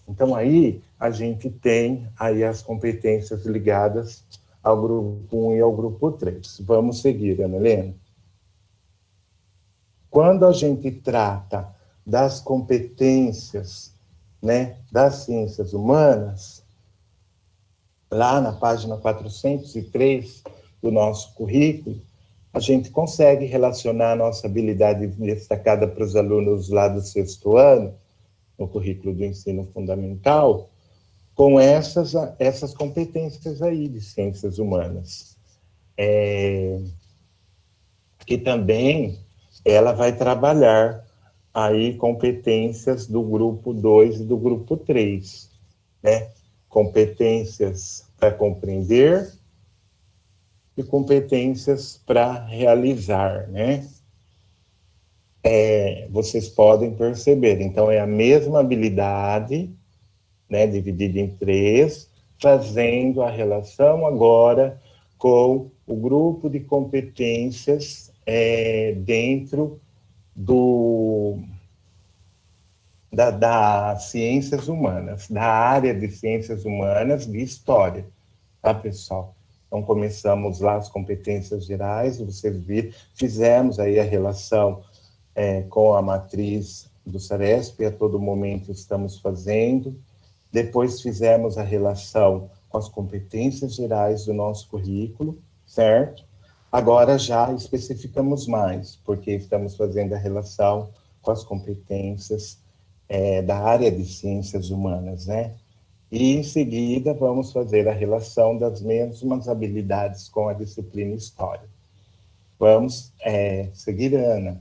Então, aí, a gente tem aí as competências ligadas ao grupo 1 e ao grupo 3. Vamos seguir, Ana Helena. Quando a gente trata das competências, né, das ciências humanas, lá na página 403 do nosso currículo, a gente consegue relacionar a nossa habilidade destacada para os alunos lá do 6º ano, no currículo do ensino fundamental, com essas competências aí de ciências humanas. Que também ela vai trabalhar aí competências do grupo 2 e do grupo 3, né? competências para compreender e competências para realizar, né? Vocês podem perceber, então é a mesma habilidade, né, dividida em 3, fazendo a relação agora com o grupo de competências dentro das ciências humanas, da área de ciências humanas de história, tá, pessoal? Então, começamos lá as competências gerais, vocês viram, fizemos aí a relação com a matriz do SARESP, a todo momento estamos fazendo. Depois fizemos a relação com as competências gerais do nosso currículo, certo? Agora já especificamos mais, porque estamos fazendo a relação com as competências da área de ciências humanas, né? E, em seguida, vamos fazer a relação das mesmas habilidades com a disciplina História. Vamos seguir, Ana.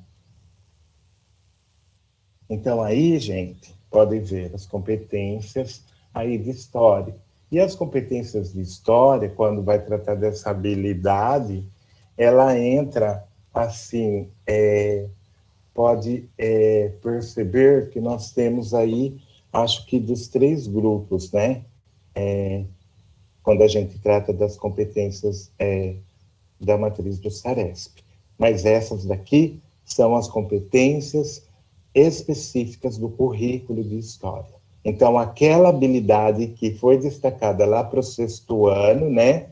Então, aí, gente, podem ver as competências aí de História. E as competências de História, quando vai tratar dessa habilidade, ela entra, assim, pode perceber que nós temos aí, acho que dos 3 grupos, né? Quando a gente trata das competências da matriz do SARESP. Mas essas daqui são as competências específicas do currículo de História. Então, aquela habilidade que foi destacada lá para o 6º ano, né?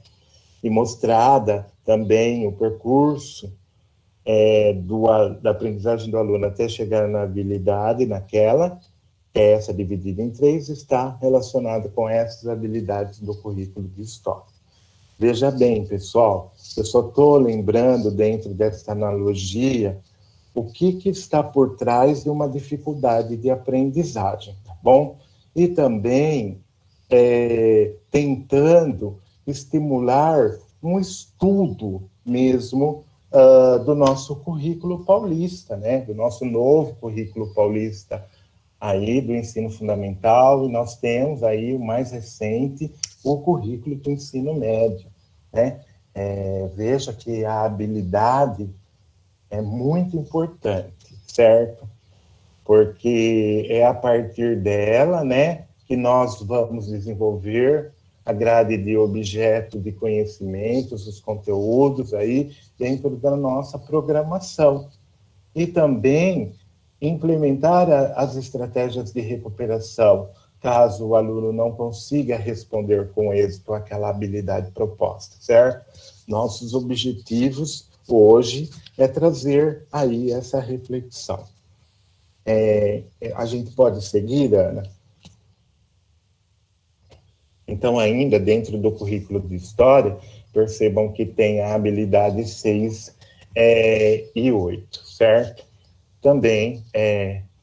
E mostrada também o percurso da aprendizagem do aluno até chegar na habilidade naquela, essa dividida em 3, está relacionada com essas habilidades do currículo de História. Veja bem, pessoal, eu só estou lembrando, dentro dessa analogia, o que está por trás de uma dificuldade de aprendizagem, tá bom? E também tentando estimular um estudo mesmo do nosso currículo paulista, né? Do nosso novo currículo paulista aí do ensino fundamental, e nós temos aí o mais recente, o currículo do ensino médio, né? Veja que a habilidade é muito importante, certo? Porque é a partir dela, né, que nós vamos desenvolver a grade de objeto de conhecimentos, os conteúdos aí dentro da nossa programação. E também implementar as estratégias de recuperação, caso o aluno não consiga responder com êxito aquela habilidade proposta, certo? Nossos objetivos hoje é trazer aí essa reflexão. A gente pode seguir, Ana? Então, ainda dentro do currículo de História, percebam que tem a habilidade 6 e 8, certo? Também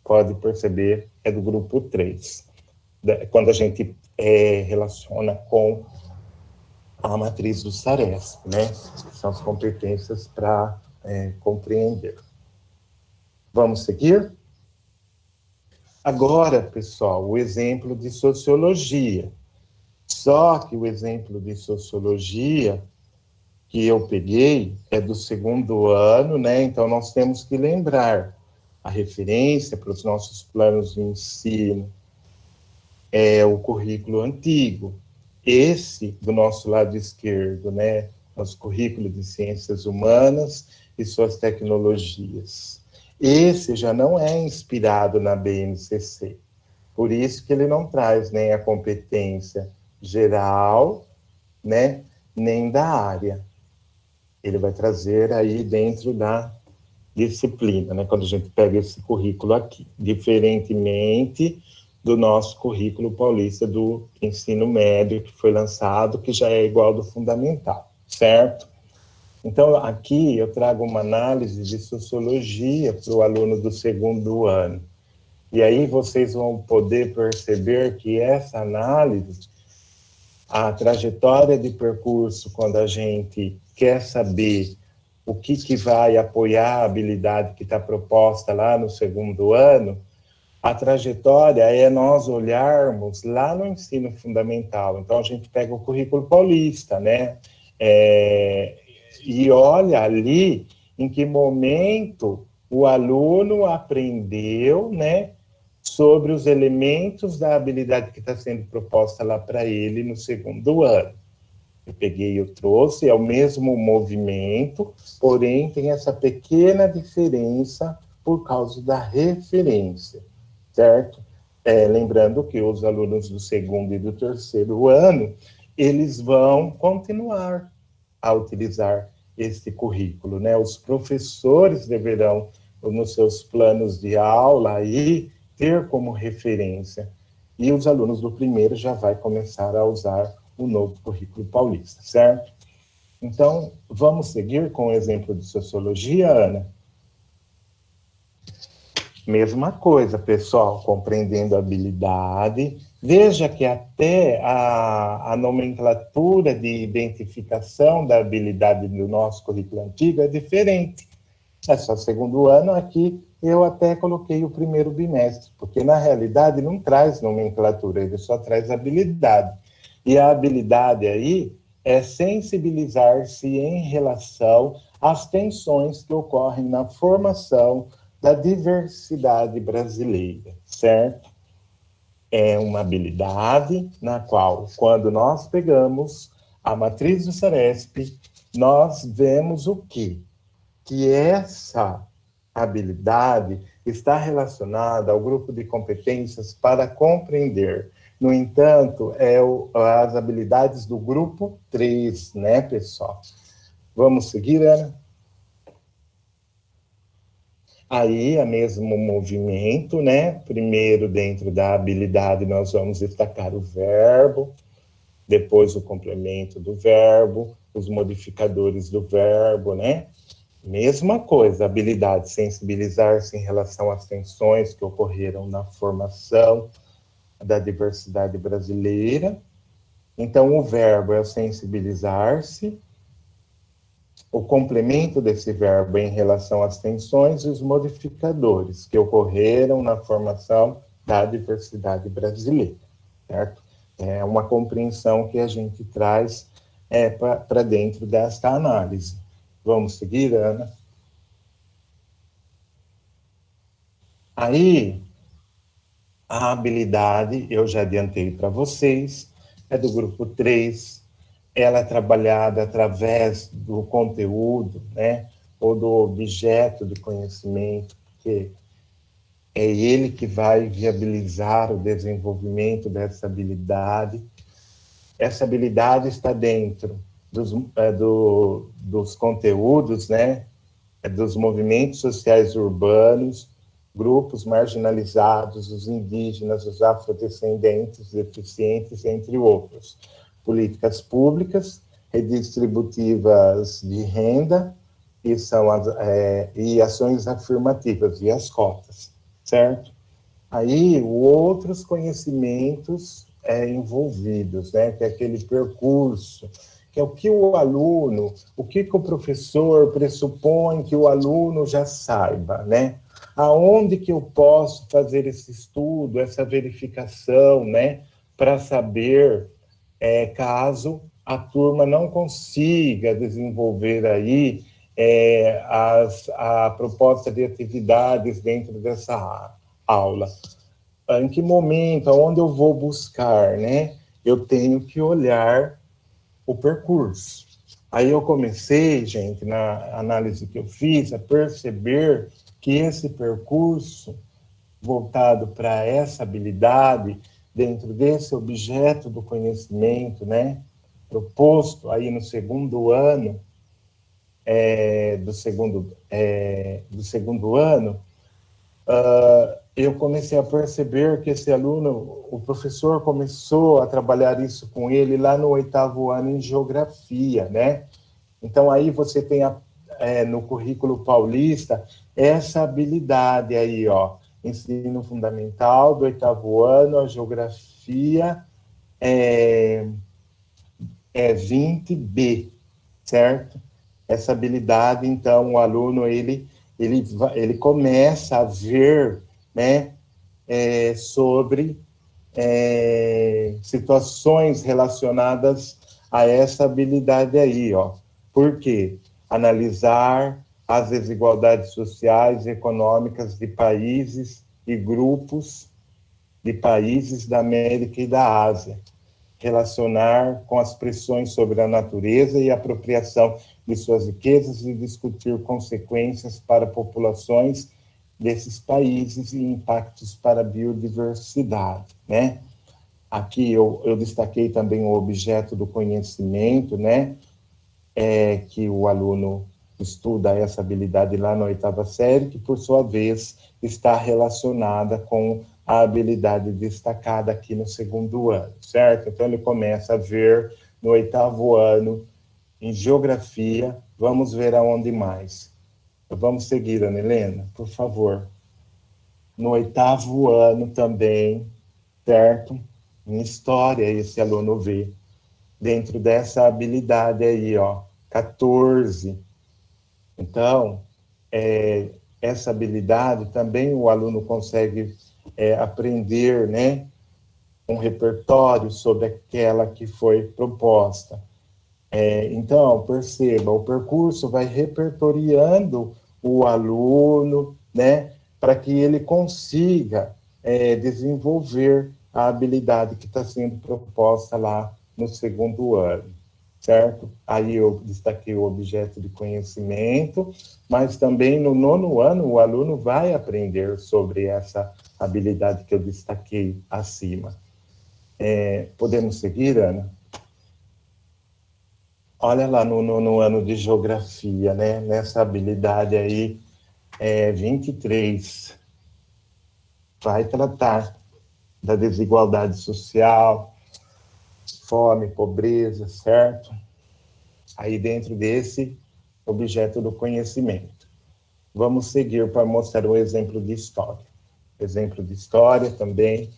pode perceber, é do grupo 3, quando a gente relaciona com a matriz do SARESP, né? São as competências para compreender. Vamos seguir? Agora, pessoal, o exemplo de sociologia. Só que o exemplo de sociologia que eu peguei é do 2º ano, né? Então, nós temos que lembrar a referência para os nossos planos de ensino é o currículo antigo. Esse, do nosso lado esquerdo, né? Nosso currículo de ciências humanas e suas tecnologias. Esse já não é inspirado na BNCC. Por isso que ele não traz nem a competência geral, né? Nem da área. Ele vai trazer aí dentro da disciplina, né? Quando a gente pega esse currículo aqui, diferentemente do nosso currículo paulista do ensino médio, que foi lançado, que já é igual do fundamental, certo? Então, aqui eu trago uma análise de sociologia para o aluno do 2º ano. E aí vocês vão poder perceber que essa análise, a trajetória de percurso, quando a gente quer saber o que vai apoiar a habilidade que está proposta lá no 2º ano, A trajetória é nós olharmos lá no ensino fundamental. Então, a gente pega o currículo paulista, né? E olha ali em que momento o aluno aprendeu, né, sobre os elementos da habilidade que está sendo proposta lá para ele no segundo ano. Eu trouxe, é o mesmo movimento, porém tem essa pequena diferença por causa da referência, certo? Lembrando que os alunos do segundo e do terceiro ano, eles vão continuar a utilizar este currículo, né? Os professores deverão, nos seus planos de aula, aí, ter como referência, e os alunos do primeiro já vai começar a usar o novo currículo paulista, certo? Então, vamos seguir com o exemplo de sociologia, Ana? Mesma coisa, pessoal, compreendendo a habilidade. Veja que até a nomenclatura de identificação da habilidade do nosso currículo antigo é diferente. É só segundo ano, aqui eu até coloquei o primeiro bimestre, porque na realidade não traz nomenclatura, ele só traz habilidade. E a habilidade aí é sensibilizar-se em relação às tensões que ocorrem na formação da diversidade brasileira, certo? É uma habilidade na qual, quando nós pegamos a matriz do Saresp, nós vemos o quê? Que essa habilidade está relacionada ao grupo de competências para compreender. No entanto, as habilidades do grupo 3, né, pessoal? Vamos seguir, Ana? Aí, o mesmo movimento, né? Primeiro, dentro da habilidade, nós vamos destacar o verbo, depois o complemento do verbo, os modificadores do verbo, né? Mesma coisa, habilidade, sensibilizar-se em relação às tensões que ocorreram na formação da diversidade brasileira. Então, o verbo é o sensibilizar-se, o complemento desse verbo em relação às tensões e os modificadores que ocorreram na formação da diversidade brasileira, certo? É uma compreensão que a gente traz para dentro desta análise. Vamos seguir, Ana? Aí, a habilidade, eu já adiantei para vocês, é do grupo 3, ela é trabalhada através do conteúdo, né, ou do objeto de conhecimento, que é ele que vai viabilizar o desenvolvimento dessa habilidade. Essa habilidade está dentro dos conteúdos, né, dos movimentos sociais urbanos, grupos marginalizados, os indígenas, os afrodescendentes, deficientes, entre outros. Políticas públicas, redistributivas de renda e ações afirmativas, e as cotas, certo? Aí, outros conhecimentos envolvidos, né, que é aquele percurso, que é o que o aluno, o que o professor pressupõe que o aluno já saiba, né? Aonde que eu posso fazer esse estudo, essa verificação, né, para saber caso a turma não consiga desenvolver aí a proposta de atividades dentro dessa aula. Em que momento, aonde eu vou buscar, né? Eu tenho que olhar o percurso. Aí eu comecei, gente, na análise que eu fiz, a perceber que esse percurso voltado para essa habilidade, dentro desse objeto do conhecimento, né, proposto aí no segundo ano, do segundo ano, eu comecei a perceber que esse aluno, o professor começou a trabalhar isso com ele lá no 8º ano em geografia, né? Então, aí você tem no currículo paulista essa habilidade aí, ó, ensino fundamental do 8º ano, a geografia é 20B, certo? Essa habilidade, então, o aluno, ele começa a ver, né, sobre situações relacionadas a essa habilidade aí, ó. Por quê? Analisar as desigualdades sociais e econômicas de países e grupos de países da América e da Ásia, relacionar com as pressões sobre a natureza e a apropriação de suas riquezas e discutir consequências para populações desses países e impactos para a biodiversidade, né? Aqui eu destaquei também o objeto do conhecimento, né? Que o aluno estuda essa habilidade lá na 8ª série, que por sua vez está relacionada com a habilidade destacada aqui no 2º ano, certo? Então ele começa a ver no 8º ano em geografia. Vamos ver aonde mais. Vamos seguir, Ana Helena, por favor. No 8º ano também, certo? Em história, esse aluno vê. Dentro dessa habilidade aí, ó, 14. Então, essa habilidade também o aluno consegue aprender, né? Um repertório sobre aquela que foi proposta. Então, perceba, o percurso vai repertoriando o aluno, né, para que ele consiga desenvolver a habilidade que está sendo proposta lá no 2º ano, certo? Aí eu destaquei o objeto de conhecimento, mas também no 9º ano o aluno vai aprender sobre essa habilidade que eu destaquei acima. Podemos seguir, Ana? Olha lá no ano de geografia, né? Nessa habilidade aí, 23, vai tratar da desigualdade social, fome, pobreza, certo? Aí dentro desse objeto do conhecimento. Vamos seguir para mostrar um exemplo de história. Exemplo de história também,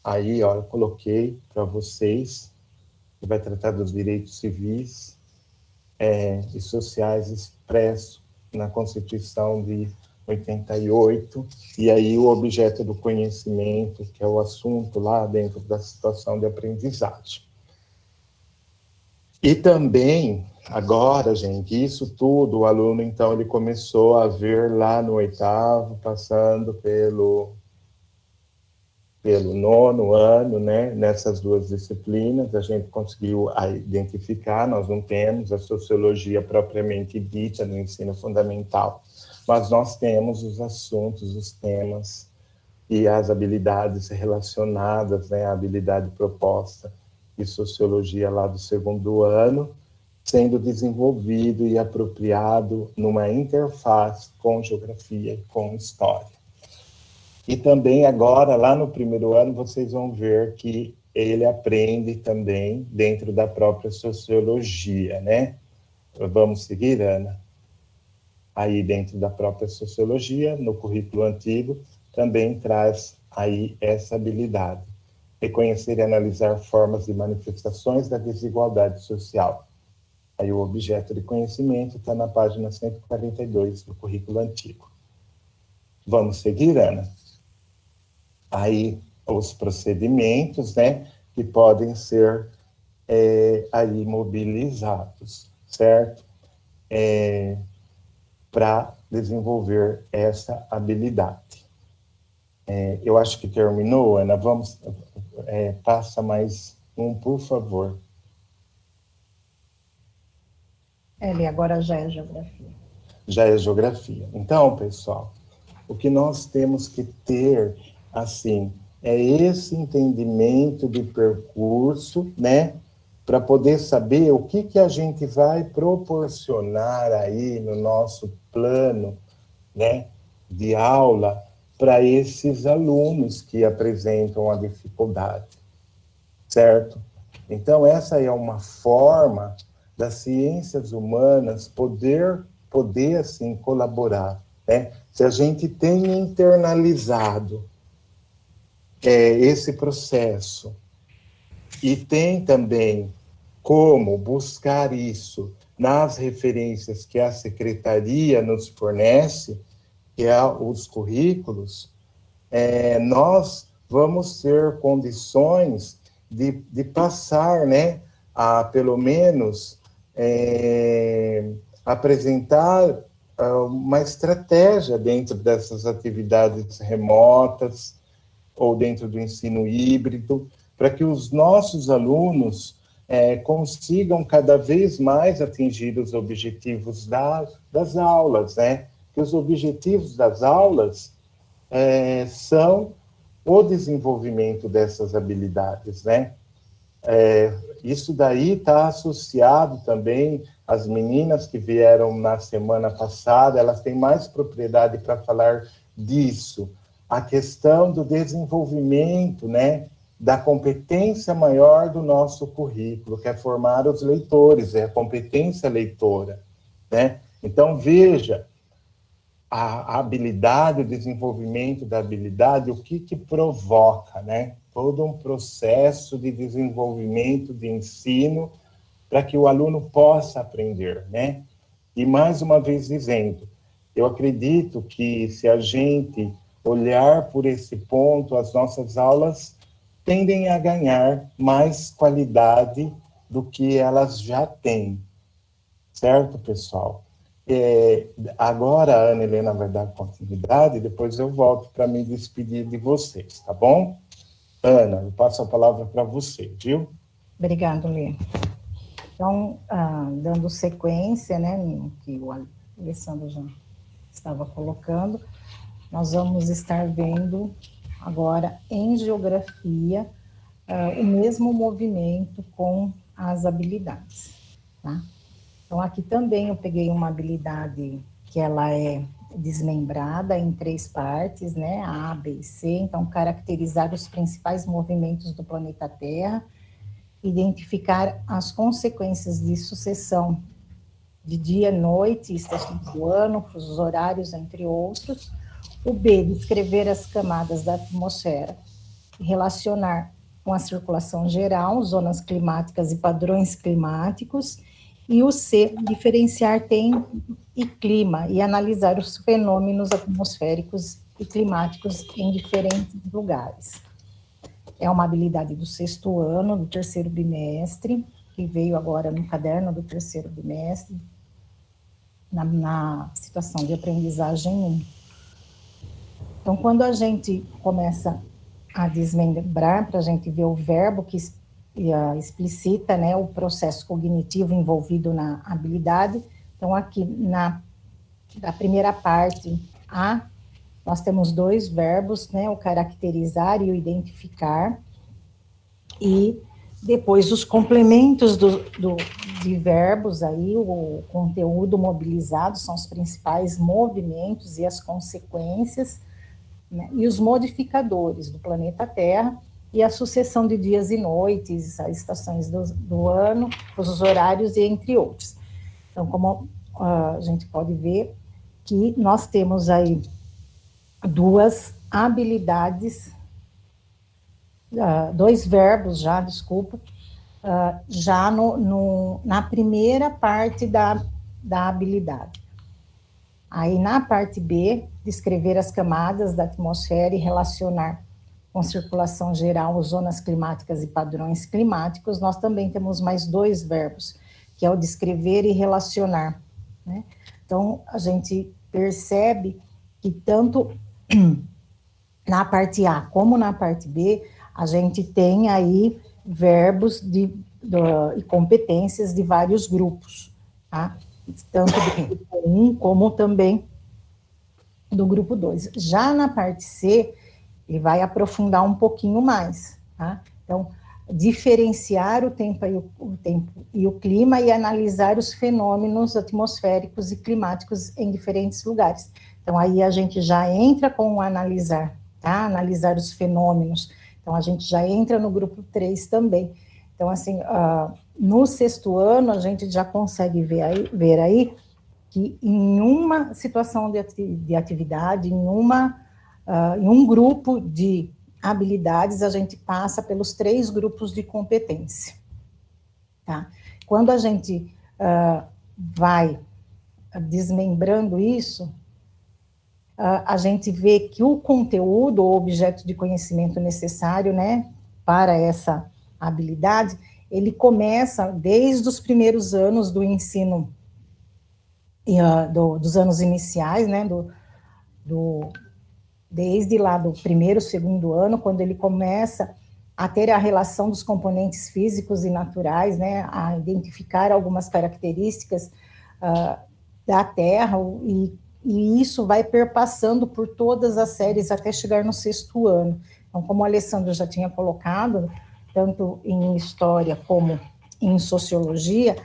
aí, ó, eu coloquei para vocês, que vai tratar dos direitos civis, e sociais expresso na Constituição de 88, e aí o objeto do conhecimento, que é o assunto lá dentro da situação de aprendizagem. E também, agora, gente, isso tudo, o aluno, então, ele começou a ver lá no 8º, passando pelo 9º ano, né, nessas duas disciplinas, a gente conseguiu identificar, nós não temos a sociologia propriamente dita no ensino fundamental, mas nós temos os assuntos, os temas e as habilidades relacionadas, né, a habilidade proposta de sociologia lá do 2º ano, sendo desenvolvido e apropriado numa interface com geografia e com história. E também agora, lá no 1º ano, vocês vão ver que ele aprende também dentro da própria sociologia, né? Vamos seguir, Ana? Aí dentro da própria sociologia, no currículo antigo, também traz aí essa habilidade. Reconhecer e analisar formas e manifestações da desigualdade social. Aí o objeto de conhecimento está na página 142 do currículo antigo. Vamos seguir, Ana? Aí os procedimentos, né, que podem ser aí mobilizados, certo? Para desenvolver essa habilidade. Eu acho que terminou, Ana. Vamos, passa mais um, por favor. Agora já é geografia. Já é geografia. Então, pessoal, o que nós temos que ter, assim, é esse entendimento de percurso, né? Para poder saber o que a gente vai proporcionar aí no nosso plano, né, de aula para esses alunos que apresentam a dificuldade, certo? Então, essa é uma forma das ciências humanas poder assim, colaborar, né? Se a gente tem internalizado esse processo e tem também como buscar isso nas referências que a secretaria nos fornece, que é os currículos, nós vamos ter condições de passar, né, a, pelo menos, apresentar uma estratégia dentro dessas atividades remotas ou dentro do ensino híbrido, para que os nossos alunos consigam cada vez mais atingir os objetivos das aulas, né? Que os objetivos das aulas são o desenvolvimento dessas habilidades, né? Isso daí está associado também às meninas que vieram na semana passada, elas têm mais propriedade para falar disso, a questão do desenvolvimento, né, da competência maior do nosso currículo, que é formar os leitores, é a competência leitora, né? Então, veja, a habilidade, o desenvolvimento da habilidade, o que provoca, né? Todo um processo de desenvolvimento, de ensino, para que o aluno possa aprender, né? E mais uma vez dizendo, eu acredito que se a gente olhar por esse ponto, as nossas aulas tendem a ganhar mais qualidade do que elas já têm, certo, pessoal? Agora a Ana Helena vai dar continuidade, depois eu volto para me despedir de vocês, tá bom? Ana, eu passo a palavra para você, viu? Obrigado, Lê. Então, dando sequência, né, no que o Alessandro já estava colocando, nós vamos estar vendo agora em geografia o mesmo movimento com as habilidades, tá? Então, aqui também eu peguei uma habilidade que ela é desmembrada em 3 partes, né, A, B e C, então caracterizar os principais movimentos do planeta Terra, identificar as consequências de sucessão de dia, noite, estações do ano, fusos horários, entre outros. O B, descrever as camadas da atmosfera, relacionar com a circulação geral, zonas climáticas e padrões climáticos. E o C, diferenciar tempo e clima e analisar os fenômenos atmosféricos e climáticos em diferentes lugares. É uma habilidade do 6º ano, do 3º bimestre, que veio agora no caderno do 3º bimestre, na situação de aprendizagem 1. Então, quando a gente começa a desmembrar, para a gente ver o verbo que explicita, né, o processo cognitivo envolvido na habilidade, então aqui na primeira parte, A, nós temos 2 verbos, né, o caracterizar e o identificar, e depois os complementos de verbos aí, o conteúdo mobilizado são os principais movimentos e as consequências, né, e os modificadores do planeta Terra, e a sucessão de dias e noites, as estações do ano, os horários e entre outros. Então, como a gente pode ver que nós temos aí 2 habilidades, 2 verbos já, desculpa, já na primeira parte da habilidade. Aí, na parte B, descrever as camadas da atmosfera e relacionar com circulação geral, zonas climáticas e padrões climáticos, nós também temos mais 2 verbos, que é o descrever e relacionar, né? Então, a gente percebe que tanto na parte A como na parte B, a gente tem aí verbos e competências de vários grupos, tá? Tanto do grupo 1 como também do grupo 2. Já na parte C, ele vai aprofundar um pouquinho mais, tá? Então, diferenciar o tempo e o clima e analisar os fenômenos atmosféricos e climáticos em diferentes lugares. Então, aí a gente já entra com o analisar, tá? Analisar os fenômenos. Então, a gente já entra no grupo 3 também. Então, assim, no 6º ano, a gente já consegue ver aí que em uma situação de atividade, em um grupo de habilidades, a gente passa pelos 3 grupos de competência, tá? Quando a gente vai desmembrando isso, a gente vê que o conteúdo ou objeto de conhecimento necessário, né, para essa habilidade, ele começa desde os primeiros anos do ensino, dos anos iniciais, né, desde lá do primeiro, segundo ano, quando ele começa a ter a relação dos componentes físicos e naturais, né, a identificar algumas características da Terra, e isso vai perpassando por todas as séries até chegar no sexto ano. Então, como o Alessandro já tinha colocado, tanto em história como em sociologia,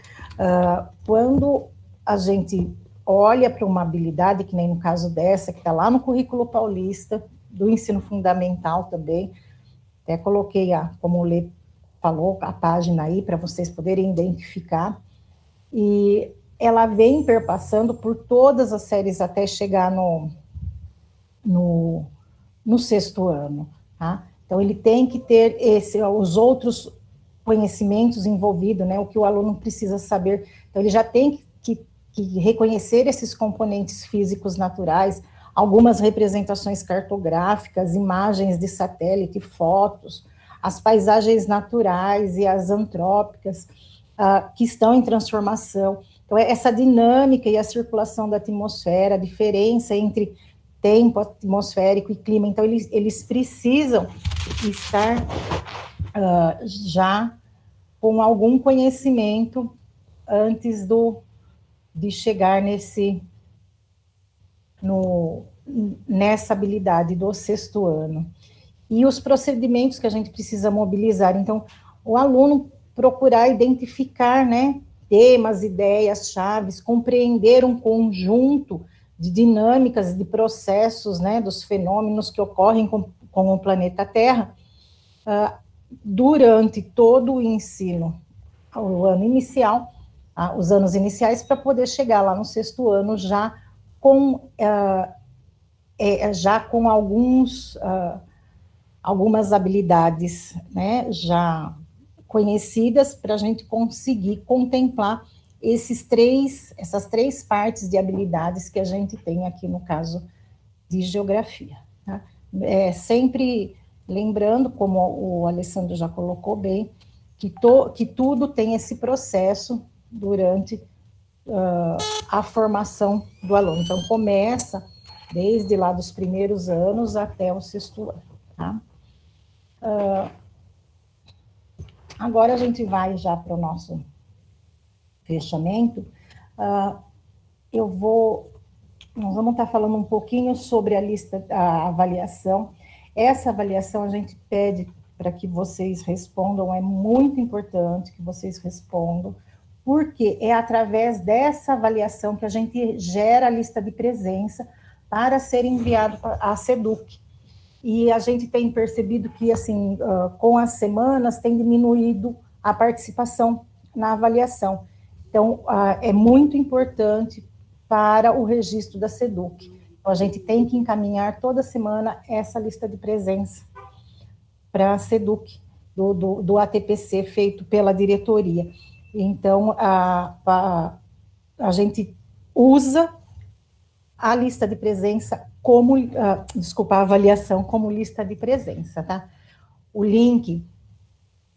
quando a gente olha para uma habilidade, que nem no caso dessa, que está lá no currículo paulista, do ensino fundamental também, até coloquei, como o Lê falou, a página aí, para vocês poderem identificar, e ela vem perpassando por todas as séries até chegar no sexto ano, tá? Então, ele tem que ter os outros conhecimentos envolvidos, né, o que o aluno precisa saber. Então, ele já tem que reconhecer esses componentes físicos naturais, algumas representações cartográficas, imagens de satélite, fotos, as paisagens naturais e as antrópicas, que estão em transformação. Então, essa dinâmica e a circulação da atmosfera, a diferença entre tempo atmosférico e clima, então eles precisam estar já com algum conhecimento antes de chegar nessa habilidade do sexto ano. E os procedimentos que a gente precisa mobilizar, então, o aluno procurar identificar, né, temas, ideias, chaves, compreender um conjunto de dinâmicas, de processos, né, dos fenômenos que ocorrem com o planeta Terra, durante todo o ensino, o ano inicial, os anos iniciais, para poder chegar lá no sexto ano já com algumas habilidades, né, já conhecidas, para a gente conseguir contemplar essas três partes de habilidades que a gente tem aqui no caso de geografia. Tá? Sempre lembrando, como o Alessandro já colocou bem, que tudo tem esse processo durante a formação do aluno. Então, começa desde lá dos primeiros anos até o sexto ano. Tá? Agora a gente vai já para o nosso fechamento. Nós vamos estar falando um pouquinho sobre a avaliação. Essa avaliação a gente pede para que vocês respondam, é muito importante que vocês respondam, porque é através dessa avaliação que a gente gera a lista de presença para ser enviado à SEDUC. E a gente tem percebido que, assim, com as semanas, tem diminuído a participação na avaliação. Então, é muito importante para o registro da SEDUC. Então, a gente tem que encaminhar toda semana essa lista de presença para a SEDUC, do ATPC, feito pela diretoria. Então, a gente usa a lista de presença como, a avaliação como lista de presença, tá? O link,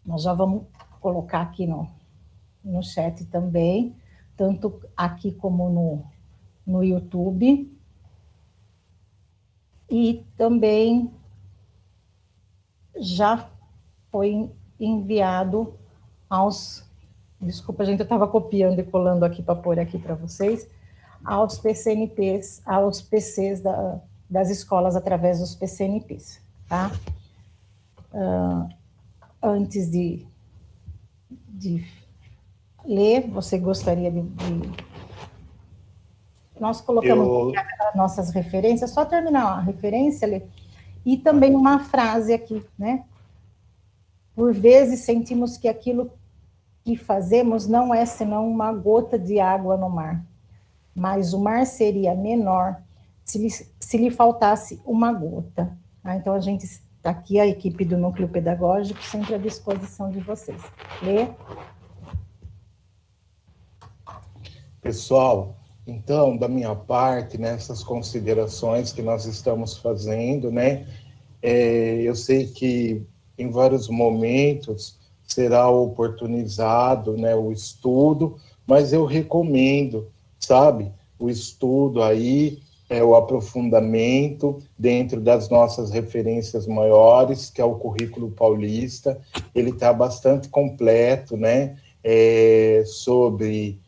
nós já vamos colocar aqui no chat também, tanto aqui como no YouTube, e também já foi enviado desculpa, gente, eu estava copiando e colando aqui para pôr aqui para vocês, aos PCNPs, aos PCs das escolas através dos PCNPs, tá? Antes de ler, você gostaria de nós colocamos as nossas referências, só terminar a referência, Lê, e também uma frase aqui, né? Por vezes sentimos que aquilo que fazemos não é senão uma gota de água no mar, mas o mar seria menor se lhe faltasse uma gota. Tá? Então, a gente está aqui, a equipe do Núcleo Pedagógico, sempre à disposição de vocês. Lê. Pessoal, Então, da minha parte, nessas considerações que nós estamos fazendo, né, eu sei que em vários momentos será oportunizado, né, o estudo, mas eu recomendo, sabe, o estudo aí, o aprofundamento dentro das nossas referências maiores, que é o currículo paulista. Ele está bastante completo, né, sobre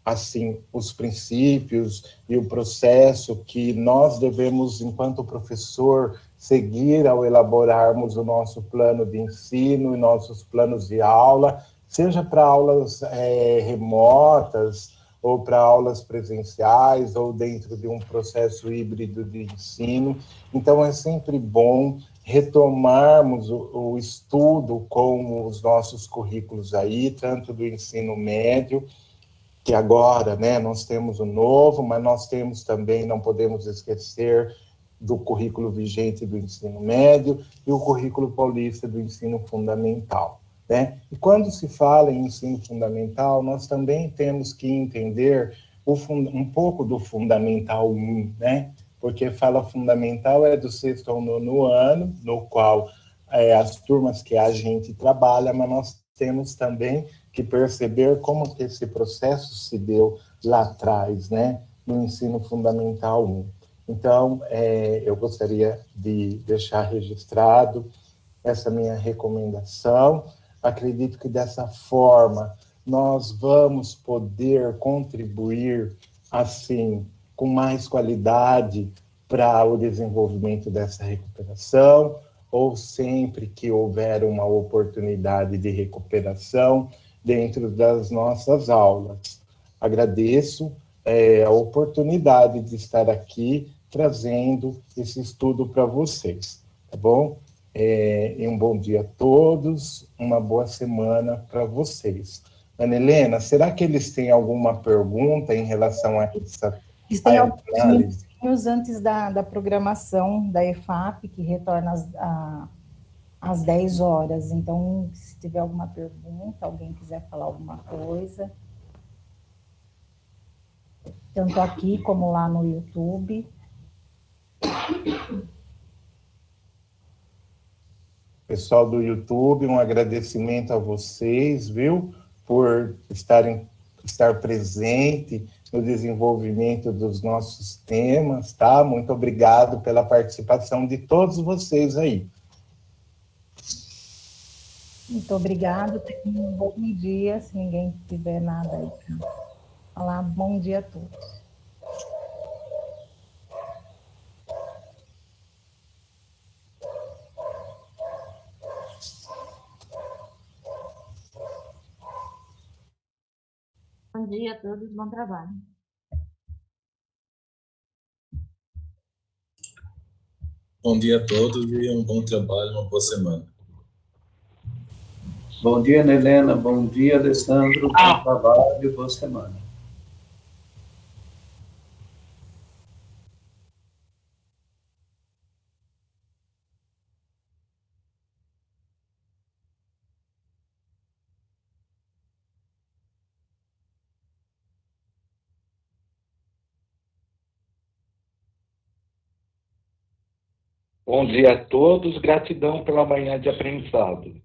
assim os princípios e o processo que nós devemos, enquanto professor, seguir ao elaborarmos o nosso plano de ensino e nossos planos de aula, seja para aulas remotas ou para aulas presenciais ou dentro de um processo híbrido de ensino. Então é sempre bom retomarmos o estudo com os nossos currículos aí, tanto do ensino médio, que agora, né, nós temos o novo, mas nós temos também, não podemos esquecer, do currículo vigente do ensino médio e o currículo paulista do ensino fundamental, né? E quando se fala em ensino fundamental, nós também temos que entender um pouco do fundamental 1, né? Porque fala fundamental é do sexto ao nono ano, no qual as turmas que a gente trabalha, mas nós temos também que perceber como que esse processo se deu lá atrás, né, no ensino fundamental 1. Então, eu gostaria de deixar registrado essa minha recomendação. Acredito que dessa forma nós vamos poder contribuir, assim, com mais qualidade para o desenvolvimento dessa recuperação, ou sempre que houver uma oportunidade de recuperação dentro das nossas aulas. Agradeço a oportunidade de estar aqui trazendo esse estudo para vocês, tá bom? E um bom dia a todos, uma boa semana para vocês. Ana Helena, será que eles têm alguma pergunta em relação a essa Eles têm alguns análise? minutinhos antes da programação da EFAP, que retorna às 10 horas. Então, se tiver alguma pergunta, alguém quiser falar alguma coisa, tanto aqui como lá no YouTube. Pessoal do YouTube, um agradecimento a vocês, viu, por estar presente no desenvolvimento dos nossos temas, tá? Muito obrigado pela participação de todos vocês aí. Muito obrigado, tenham um bom dia, se ninguém tiver nada aí para falar, bom dia a todos. Bom dia a todos, bom trabalho. Bom dia a todos e um bom trabalho, uma boa semana. Bom dia, Ana Helena. Bom dia, Alessandro. Bom trabalho, boa semana. Bom dia a todos, gratidão pela manhã de aprendizado.